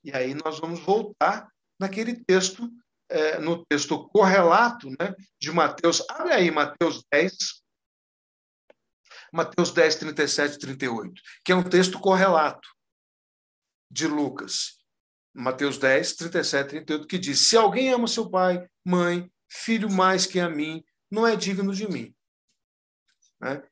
E aí nós vamos voltar naquele texto, no texto correlato, né, de Mateus. Abre aí Mateus 10, 37 e 38, que é um texto correlato de Lucas. Mateus 10, 37 e 38, que diz: se alguém ama seu pai, mãe, filho mais que a mim, não é digno de mim.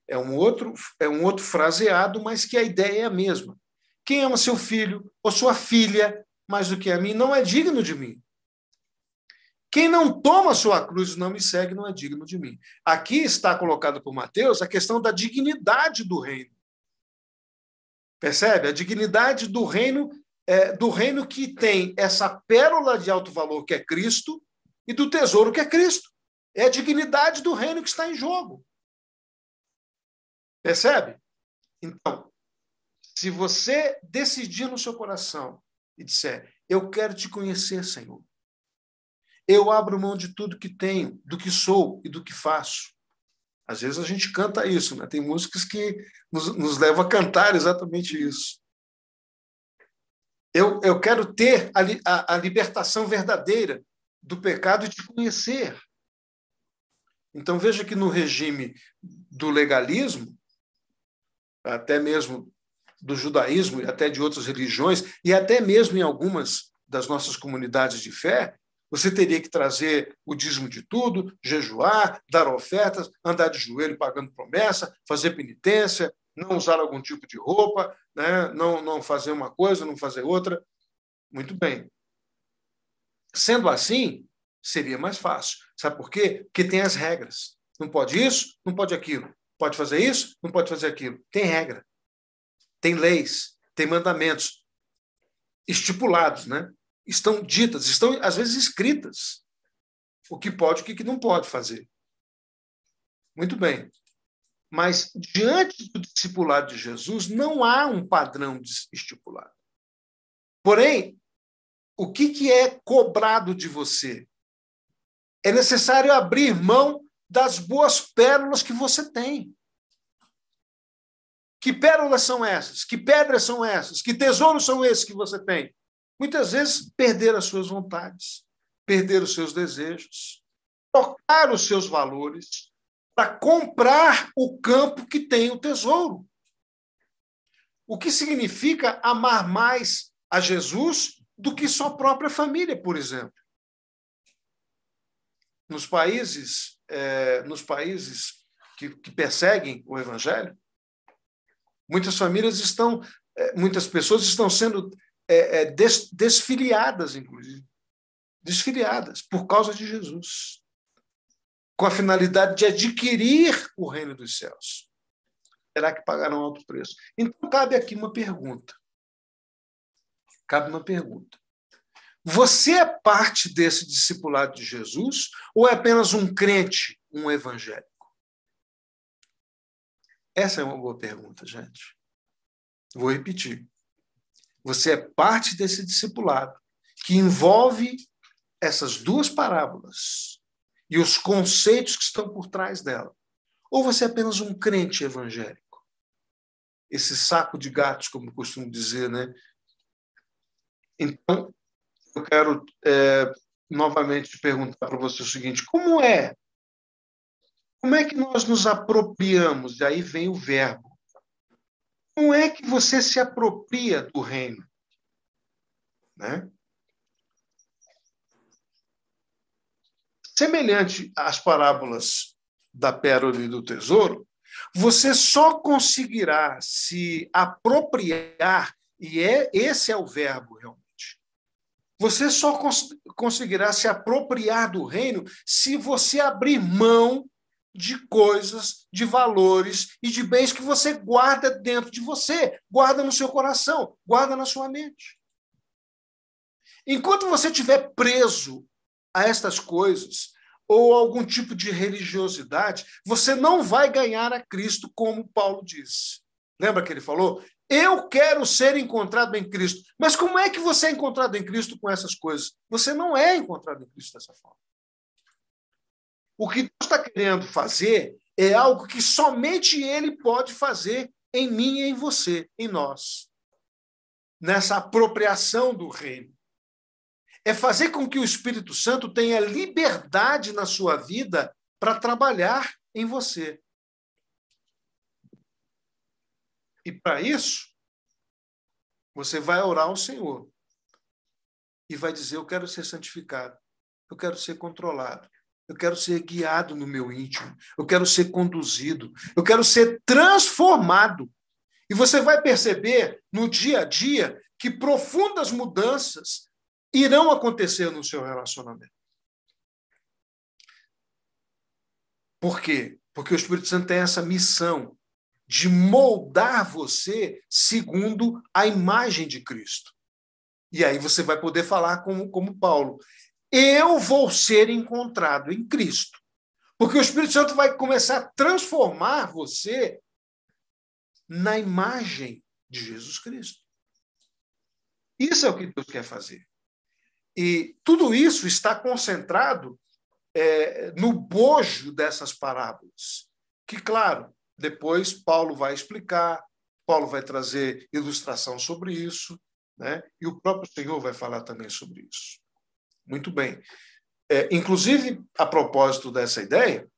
É um outro fraseado, mas que a ideia é a mesma. Quem ama seu filho ou sua filha mais do que a mim, não é digno de mim. Quem não toma sua cruz e não me segue, não é digno de mim. Aqui está colocado por Mateus a questão da dignidade do reino. Percebe? A dignidade do reino que tem essa pérola de alto valor que é Cristo e do tesouro que é Cristo. É a dignidade do reino que está em jogo. Percebe? Então, se você decidir no seu coração e disser: eu quero te conhecer, Senhor, eu abro mão de tudo que tenho, do que sou e do que faço. Às vezes a gente canta isso, né? Tem músicas que nos levam a cantar exatamente isso. Eu quero ter a libertação verdadeira do pecado e te conhecer. Então veja que no regime do legalismo, até mesmo do judaísmo e até de outras religiões, e até mesmo em algumas das nossas comunidades de fé, você teria que trazer o dízimo de tudo, jejuar, dar ofertas, andar de joelho pagando promessa, fazer penitência, não usar algum tipo de roupa, né? Não fazer uma coisa, não fazer outra. Muito bem. Sendo assim, seria mais fácil. Sabe por quê? Porque tem as regras. Não pode isso, não pode aquilo. Pode fazer isso, não pode fazer aquilo. Tem regra. Tem leis, tem mandamentos estipulados, né? Estão ditas, estão, às vezes, escritas. O que pode e o que não pode fazer. Muito bem. Mas, diante do discipulado de Jesus, não há um padrão estipulado. Porém, o que é cobrado de você? É necessário abrir mão das boas pérolas que você tem. Que pérolas são essas? Que pedras são essas? Que tesouros são esses que você tem? Muitas vezes, perder as suas vontades, perder os seus desejos, trocar os seus valores para comprar o campo que tem o tesouro. O que significa amar mais a Jesus do que sua própria família, por exemplo. Nos países que perseguem o evangelho, muitas pessoas estão sendo desfiliadas, inclusive. Desfiliadas por causa de Jesus. Com a finalidade de adquirir o reino dos céus. Terá que pagar um alto preço. Então, cabe aqui uma pergunta. Você é parte desse discipulado de Jesus ou é apenas um crente, um evangélico? Essa é uma boa pergunta, gente. Vou repetir. Você é parte desse discipulado que envolve essas duas parábolas e os conceitos que estão por trás dela. Ou você é apenas um crente evangélico? Esse saco de gatos, como eu costumo dizer, né? Então, eu quero novamente perguntar para você o seguinte: como é que nós nos apropriamos? E aí vem o verbo. Como é que você se apropria do reino? Né? Semelhante às parábolas da pérola e do tesouro, você só conseguirá se apropriar, e esse é o verbo realmente. Você só conseguirá se apropriar do reino se você abrir mão de coisas, de valores e de bens que você guarda dentro de você, guarda no seu coração, guarda na sua mente. Enquanto você estiver preso a estas coisas ou algum tipo de religiosidade, você não vai ganhar a Cristo, como Paulo disse. Lembra que ele falou? Eu quero ser encontrado em Cristo. Mas como é que você é encontrado em Cristo com essas coisas? Você não é encontrado em Cristo dessa forma. O que Deus está querendo fazer é algo que somente Ele pode fazer em mim e em você, em nós. Nessa apropriação do reino. É fazer com que o Espírito Santo tenha liberdade na sua vida para trabalhar em você. E para isso, você vai orar ao Senhor e vai dizer: eu quero ser santificado, eu quero ser controlado, eu quero ser guiado no meu íntimo, eu quero ser conduzido, eu quero ser transformado. E você vai perceber no dia a dia que profundas mudanças irão acontecer no seu relacionamento. Por quê? Porque o Espírito Santo tem essa missão de moldar você segundo a imagem de Cristo. E aí você vai poder falar como Paulo: eu vou ser encontrado em Cristo. Porque o Espírito Santo vai começar a transformar você na imagem de Jesus Cristo. Isso é o que Deus quer fazer. E tudo isso está concentrado no bojo dessas parábolas. Que, claro, depois Paulo vai explicar, Paulo vai trazer ilustração sobre isso, né? E o próprio Senhor vai falar também sobre isso. Muito bem. Inclusive, a propósito dessa ideia,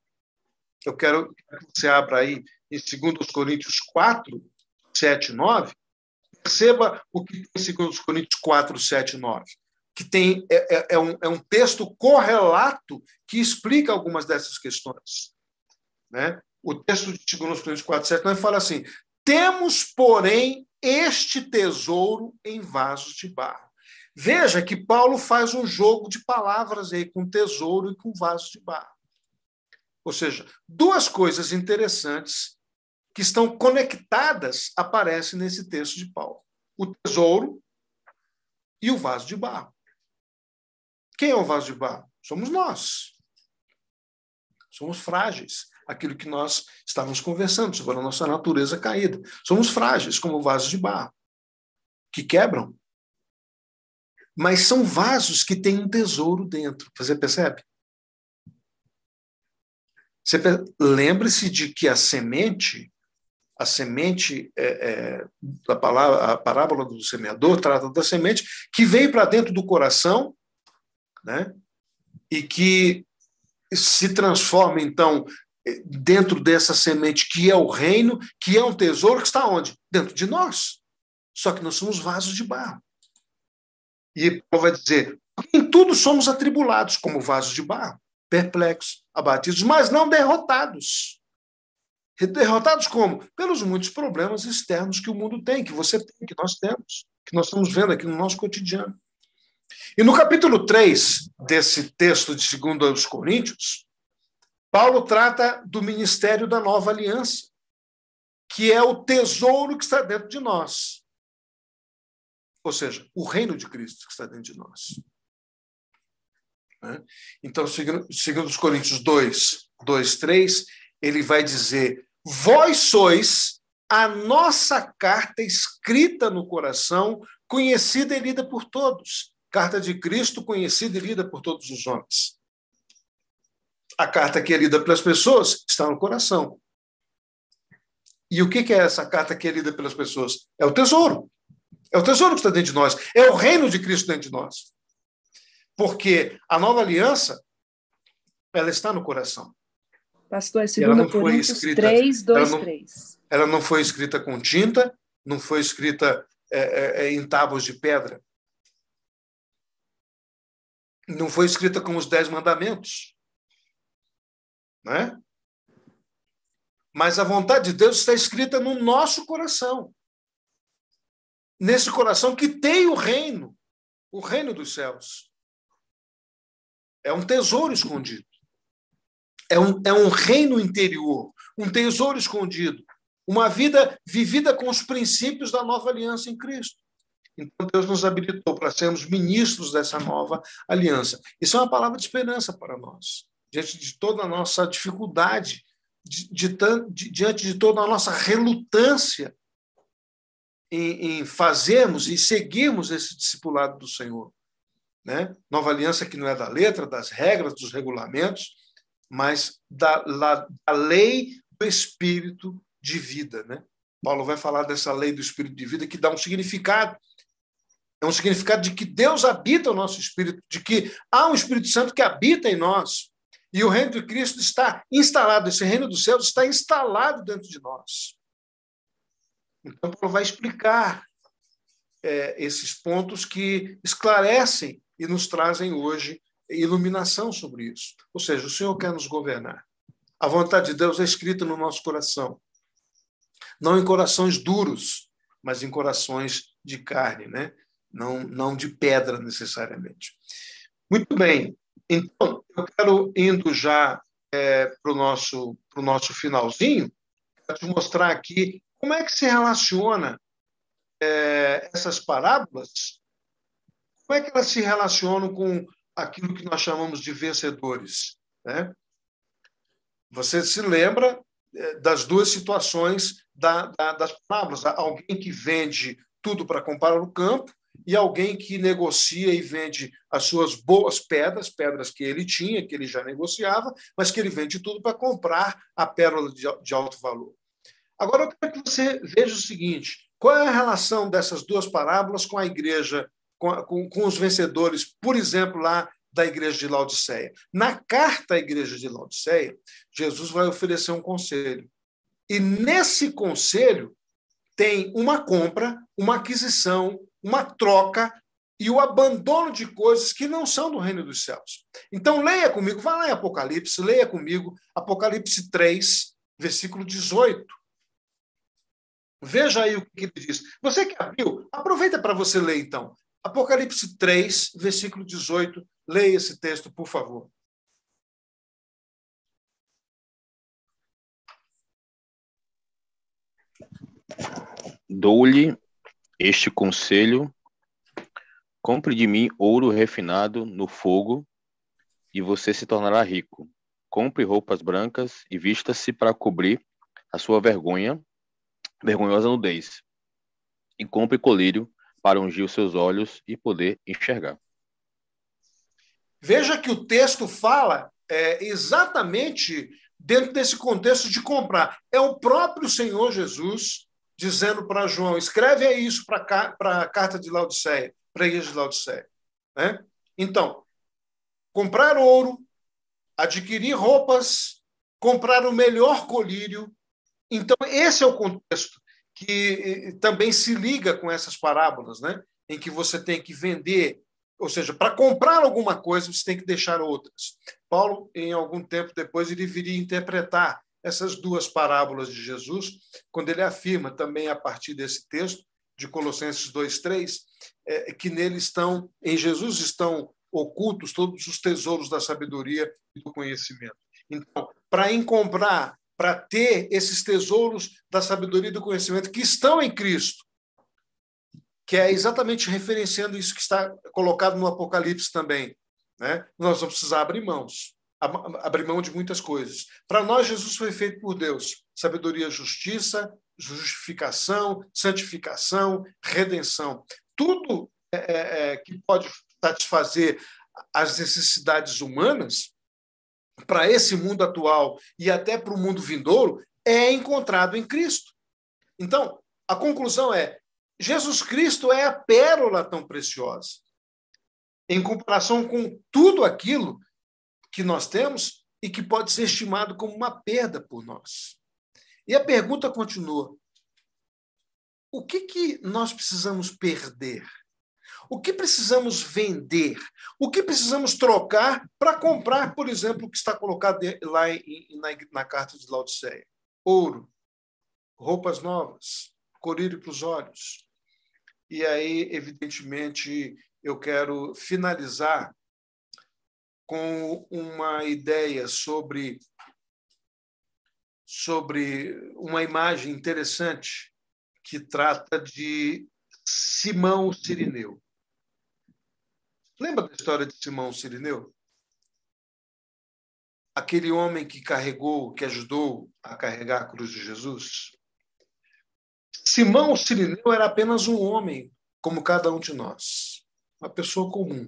eu quero que você abra aí em 2 Coríntios 4, 7 e 9. Perceba o que tem em 2 Coríntios 4, 7 e 9. Que tem, é um texto correlato que explica algumas dessas questões. Né? O texto de 2 Coríntios 4, 7 9 fala assim: temos, porém, este tesouro em vasos de barro. Veja que Paulo faz um jogo de palavras aí com tesouro e com vasos de barro. Ou seja, duas coisas interessantes que estão conectadas aparecem nesse texto de Paulo: o tesouro e o vaso de barro. Quem é o vaso de barro? Somos nós. Somos frágeis. Aquilo que nós estávamos conversando sobre a nossa natureza caída. Somos frágeis como vasos de barro, que quebram. Mas são vasos que têm um tesouro dentro. Você percebe? Lembre-se de que a semente, a parábola do semeador trata da semente que veio para dentro do coração, né? E que se transforma, então, dentro dessa semente que é o reino, que é um tesouro que está onde? Dentro de nós. Só que nós somos vasos de barro. E Paulo vai dizer: em tudo somos atribulados como vasos de barro, perplexos, abatidos, mas não derrotados. Derrotados como? Pelos muitos problemas externos que o mundo tem, que você tem, que nós temos, que nós estamos vendo aqui no nosso cotidiano. E no capítulo 3 desse texto de 2 Coríntios, Paulo trata do ministério da nova aliança, que é o tesouro que está dentro de nós. Ou seja, o reino de Cristo que está dentro de nós. Então, segundo os Coríntios 2, 3, ele vai dizer: vós sois a nossa carta escrita no coração, conhecida e lida por todos. Carta de Cristo, conhecida e lida por todos os homens. A carta que é lida pelas pessoas está no coração. E o que é essa carta que é lida pelas pessoas? É o tesouro. É o tesouro que está dentro de nós. É o reino de Cristo dentro de nós. Porque a nova aliança, ela está no coração. Pastor, é 2 Coríntios 3, 2, 3. Ela não foi escrita com tinta, não foi escrita em tábuas de pedra. Não foi escrita com os 10 mandamentos. Né? Mas a vontade de Deus está escrita no nosso coração. Nesse coração que tem o reino dos céus. É um tesouro escondido. É um reino interior, um tesouro escondido. Uma vida vivida com os princípios da nova aliança em Cristo. Então, Deus nos habilitou para sermos ministros dessa nova aliança. Isso é uma palavra de esperança para nós. Diante de toda a nossa dificuldade, diante de toda a nossa relutância em fazermos e seguirmos esse discipulado do Senhor. Né? Nova aliança que não é da letra, das regras, dos regulamentos, mas da lei do Espírito de vida. Né? Paulo vai falar dessa lei do Espírito de vida que dá um significado. É um significado de que Deus habita o nosso espírito, de que há um Espírito Santo que habita em nós. E o reino de Cristo está instalado, esse reino dos céus está instalado dentro de nós. Então, Paulo vai explicar esses pontos que esclarecem e nos trazem hoje iluminação sobre isso. Ou seja, o Senhor quer nos governar. A vontade de Deus é escrita no nosso coração. Não em corações duros, mas em corações de carne, né? Não de pedra, necessariamente. Muito bem. Então, eu quero, indo já para o nosso finalzinho, para te mostrar aqui como é que se relaciona essas parábolas, como é que elas se relacionam com aquilo que nós chamamos de vencedores. Né? Você se lembra das duas situações das parábolas. Alguém que vende tudo para comprar no campo e alguém que negocia e vende as suas boas pedras que ele tinha, que ele já negociava, mas que ele vende tudo para comprar a pérola de alto valor. Agora, eu quero que você veja o seguinte, qual é a relação dessas duas parábolas com a igreja, com os vencedores, por exemplo, lá da igreja de Laodiceia? Na carta à igreja de Laodiceia, Jesus vai oferecer um conselho. E nesse conselho tem uma compra, uma aquisição, uma troca e o abandono de coisas que não são do reino dos céus. Então, leia comigo, vá lá em Apocalipse, leia comigo Apocalipse 3, versículo 18. Veja aí o que ele diz. Você que abriu, aproveita para você ler, então. Apocalipse 3, versículo 18. Leia esse texto, por favor. Dou-lhe este conselho: compre de mim ouro refinado no fogo, e você se tornará rico. Compre roupas brancas e vista-se para cobrir a sua vergonhosa nudez. E compre colírio para ungir os seus olhos e poder enxergar. Veja que o texto fala exatamente dentro desse contexto de comprar. É o próprio Senhor Jesus dizendo para João, escreve isso para a carta de Laodiceia, para a igreja de Laodiceia. Né? Então, comprar ouro, adquirir roupas, comprar o melhor colírio. Então, esse é o contexto que também se liga com essas parábolas, né? Em que você tem que vender, ou seja, para comprar alguma coisa, você tem que deixar outras. Paulo, em algum tempo depois, ele viria interpretar essas duas parábolas de Jesus, quando ele afirma também a partir desse texto, de Colossenses 2:3, que nele estão, em Jesus estão ocultos todos os tesouros da sabedoria e do conhecimento. Então, para ter esses tesouros da sabedoria e do conhecimento que estão em Cristo, que é exatamente referenciando isso que está colocado no Apocalipse também, né? Nós vamos precisar abrir mão de muitas coisas. Para nós, Jesus foi feito por Deus. Sabedoria, justiça, justificação, santificação, redenção. Tudo que pode satisfazer as necessidades humanas para esse mundo atual e até para o mundo vindouro é encontrado em Cristo. Então, a conclusão é: Jesus Cristo é a pérola tão preciosa, em comparação com tudo aquilo que nós temos e que pode ser estimado como uma perda por nós. E a pergunta continua: o que nós precisamos perder? O que precisamos vender? O que precisamos trocar para comprar, por exemplo, o que está colocado lá na carta de Laodiceia? Ouro, roupas novas, colírio para os olhos. E aí, evidentemente, eu quero finalizar com uma ideia sobre uma imagem interessante que trata de Simão o Cirineu. Lembra da história de Simão o Cirineu? Aquele homem que ajudou a carregar a cruz de Jesus? Simão Cirineu era apenas um homem, como cada um de nós, uma pessoa comum,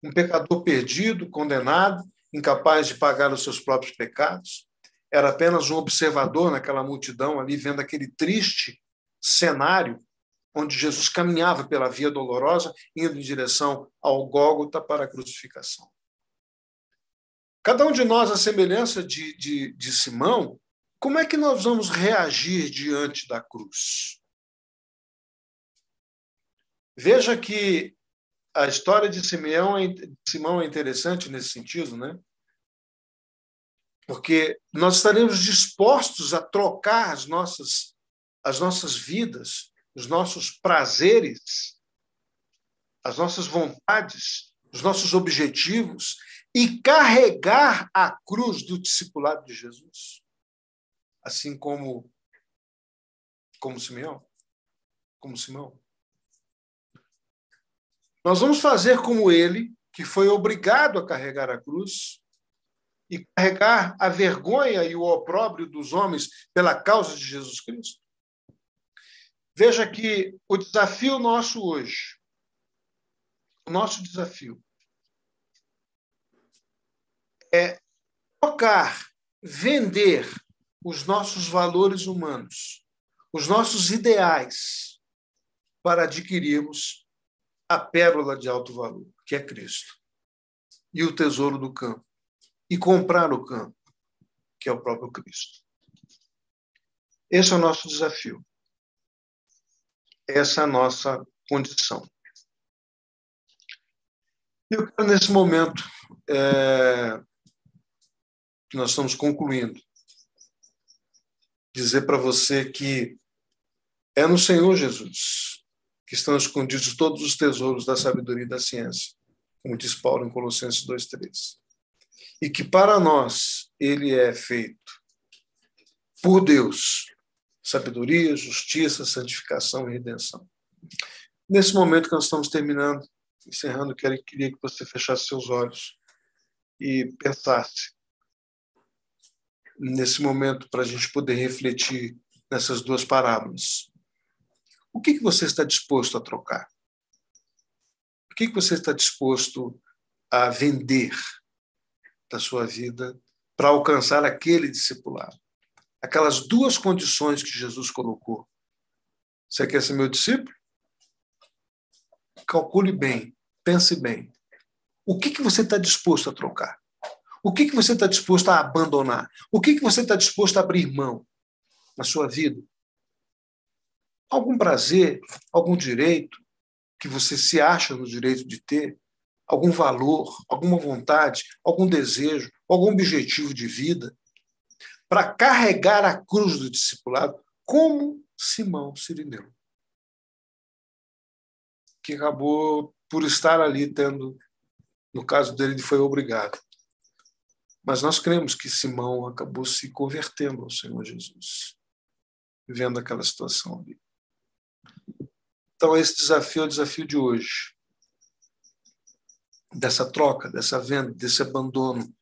um pecador perdido, condenado, incapaz de pagar os seus próprios pecados. Era apenas um observador naquela multidão ali, vendo aquele triste cenário onde Jesus caminhava pela via dolorosa, indo em direção ao Gólgota para a crucificação. Cada um de nós, à semelhança de Simão, como é que nós vamos reagir diante da cruz? Veja que a história de Simão é interessante nesse sentido, né? Porque nós estaremos dispostos a trocar as nossas vidas, os nossos prazeres, as nossas vontades, os nossos objetivos e carregar a cruz do discipulado de Jesus, assim como Simão. Nós vamos fazer como ele, que foi obrigado a carregar a cruz e carregar a vergonha e o opróbrio dos homens pela causa de Jesus Cristo. Veja que o desafio nosso hoje, o nosso desafio é trocar, vender os nossos valores humanos, os nossos ideais, para adquirirmos a pérola de alto valor, que é Cristo, e o tesouro do campo, e comprar o campo, que é o próprio Cristo. Esse é o nosso desafio. Essa é a nossa condição. Eu quero, nesse momento, que nós estamos concluindo, dizer para você que é no Senhor Jesus que estão escondidos todos os tesouros da sabedoria e da ciência, como diz Paulo em Colossenses 2:3. E que para nós ele é feito por Deus, sabedoria, justiça, santificação e redenção. Nesse momento que nós estamos encerrando, queria que você fechasse seus olhos e pensasse nesse momento para a gente poder refletir nessas duas parábolas. O que você está disposto a trocar? O que você está disposto a vender da sua vida para alcançar aquele discipulado? Aquelas duas condições que Jesus colocou. Você quer ser meu discípulo? Calcule bem, pense bem. O que você está disposto a trocar? O que você está disposto a abandonar? O que você está disposto a abrir mão na sua vida? Algum prazer, algum direito que você se acha no direito de ter? Algum valor, alguma vontade, algum desejo, algum objetivo de vida? Para carregar a cruz do discipulado, como Simão Cirineu, que acabou por estar ali tendo, no caso dele, ele foi obrigado. Mas nós cremos que Simão acabou se convertendo ao Senhor Jesus, vendo aquela situação ali. Então, esse desafio é o desafio de hoje, dessa troca, dessa venda, desse abandono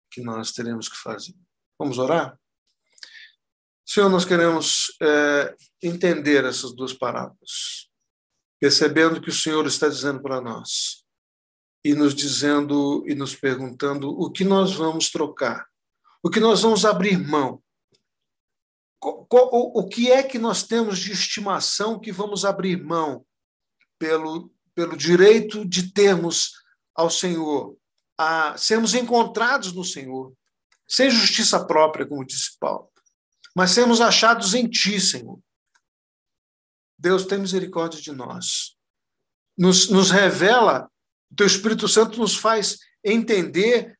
que nós teremos que fazer. Vamos orar? Senhor, nós queremos entender essas duas parábolas, percebendo que o Senhor está dizendo para nós e nos dizendo e nos perguntando o que nós vamos trocar, o que nós vamos abrir mão, o que é que nós temos de estimação que vamos abrir mão pelo direito de termos ao Senhor, a sermos encontrados no Senhor, sem justiça própria, como disse Paulo, mas sermos achados em Ti, Senhor. Deus, tem misericórdia de nós. Nos revela, o Teu Espírito Santo nos faz entender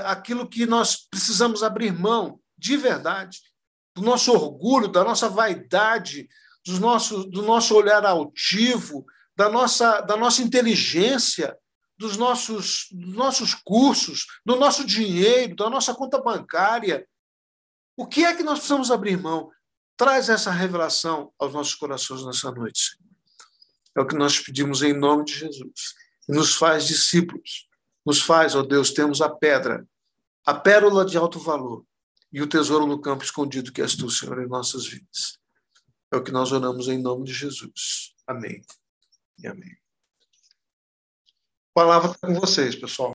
aquilo que nós precisamos abrir mão, de verdade, do nosso orgulho, da nossa vaidade, do nosso olhar altivo, da nossa inteligência, dos nossos cursos, do nosso dinheiro, da nossa conta bancária. O que é que nós precisamos abrir mão? Traz essa revelação aos nossos corações nessa noite, Senhor. É o que nós pedimos em nome de Jesus. Nos faz discípulos. Nos faz, ó Deus, temos a pérola de alto valor e o tesouro no campo escondido que és tu, Senhor, em nossas vidas. É o que nós oramos em nome de Jesus. Amém e amém. A palavra está com vocês, pessoal.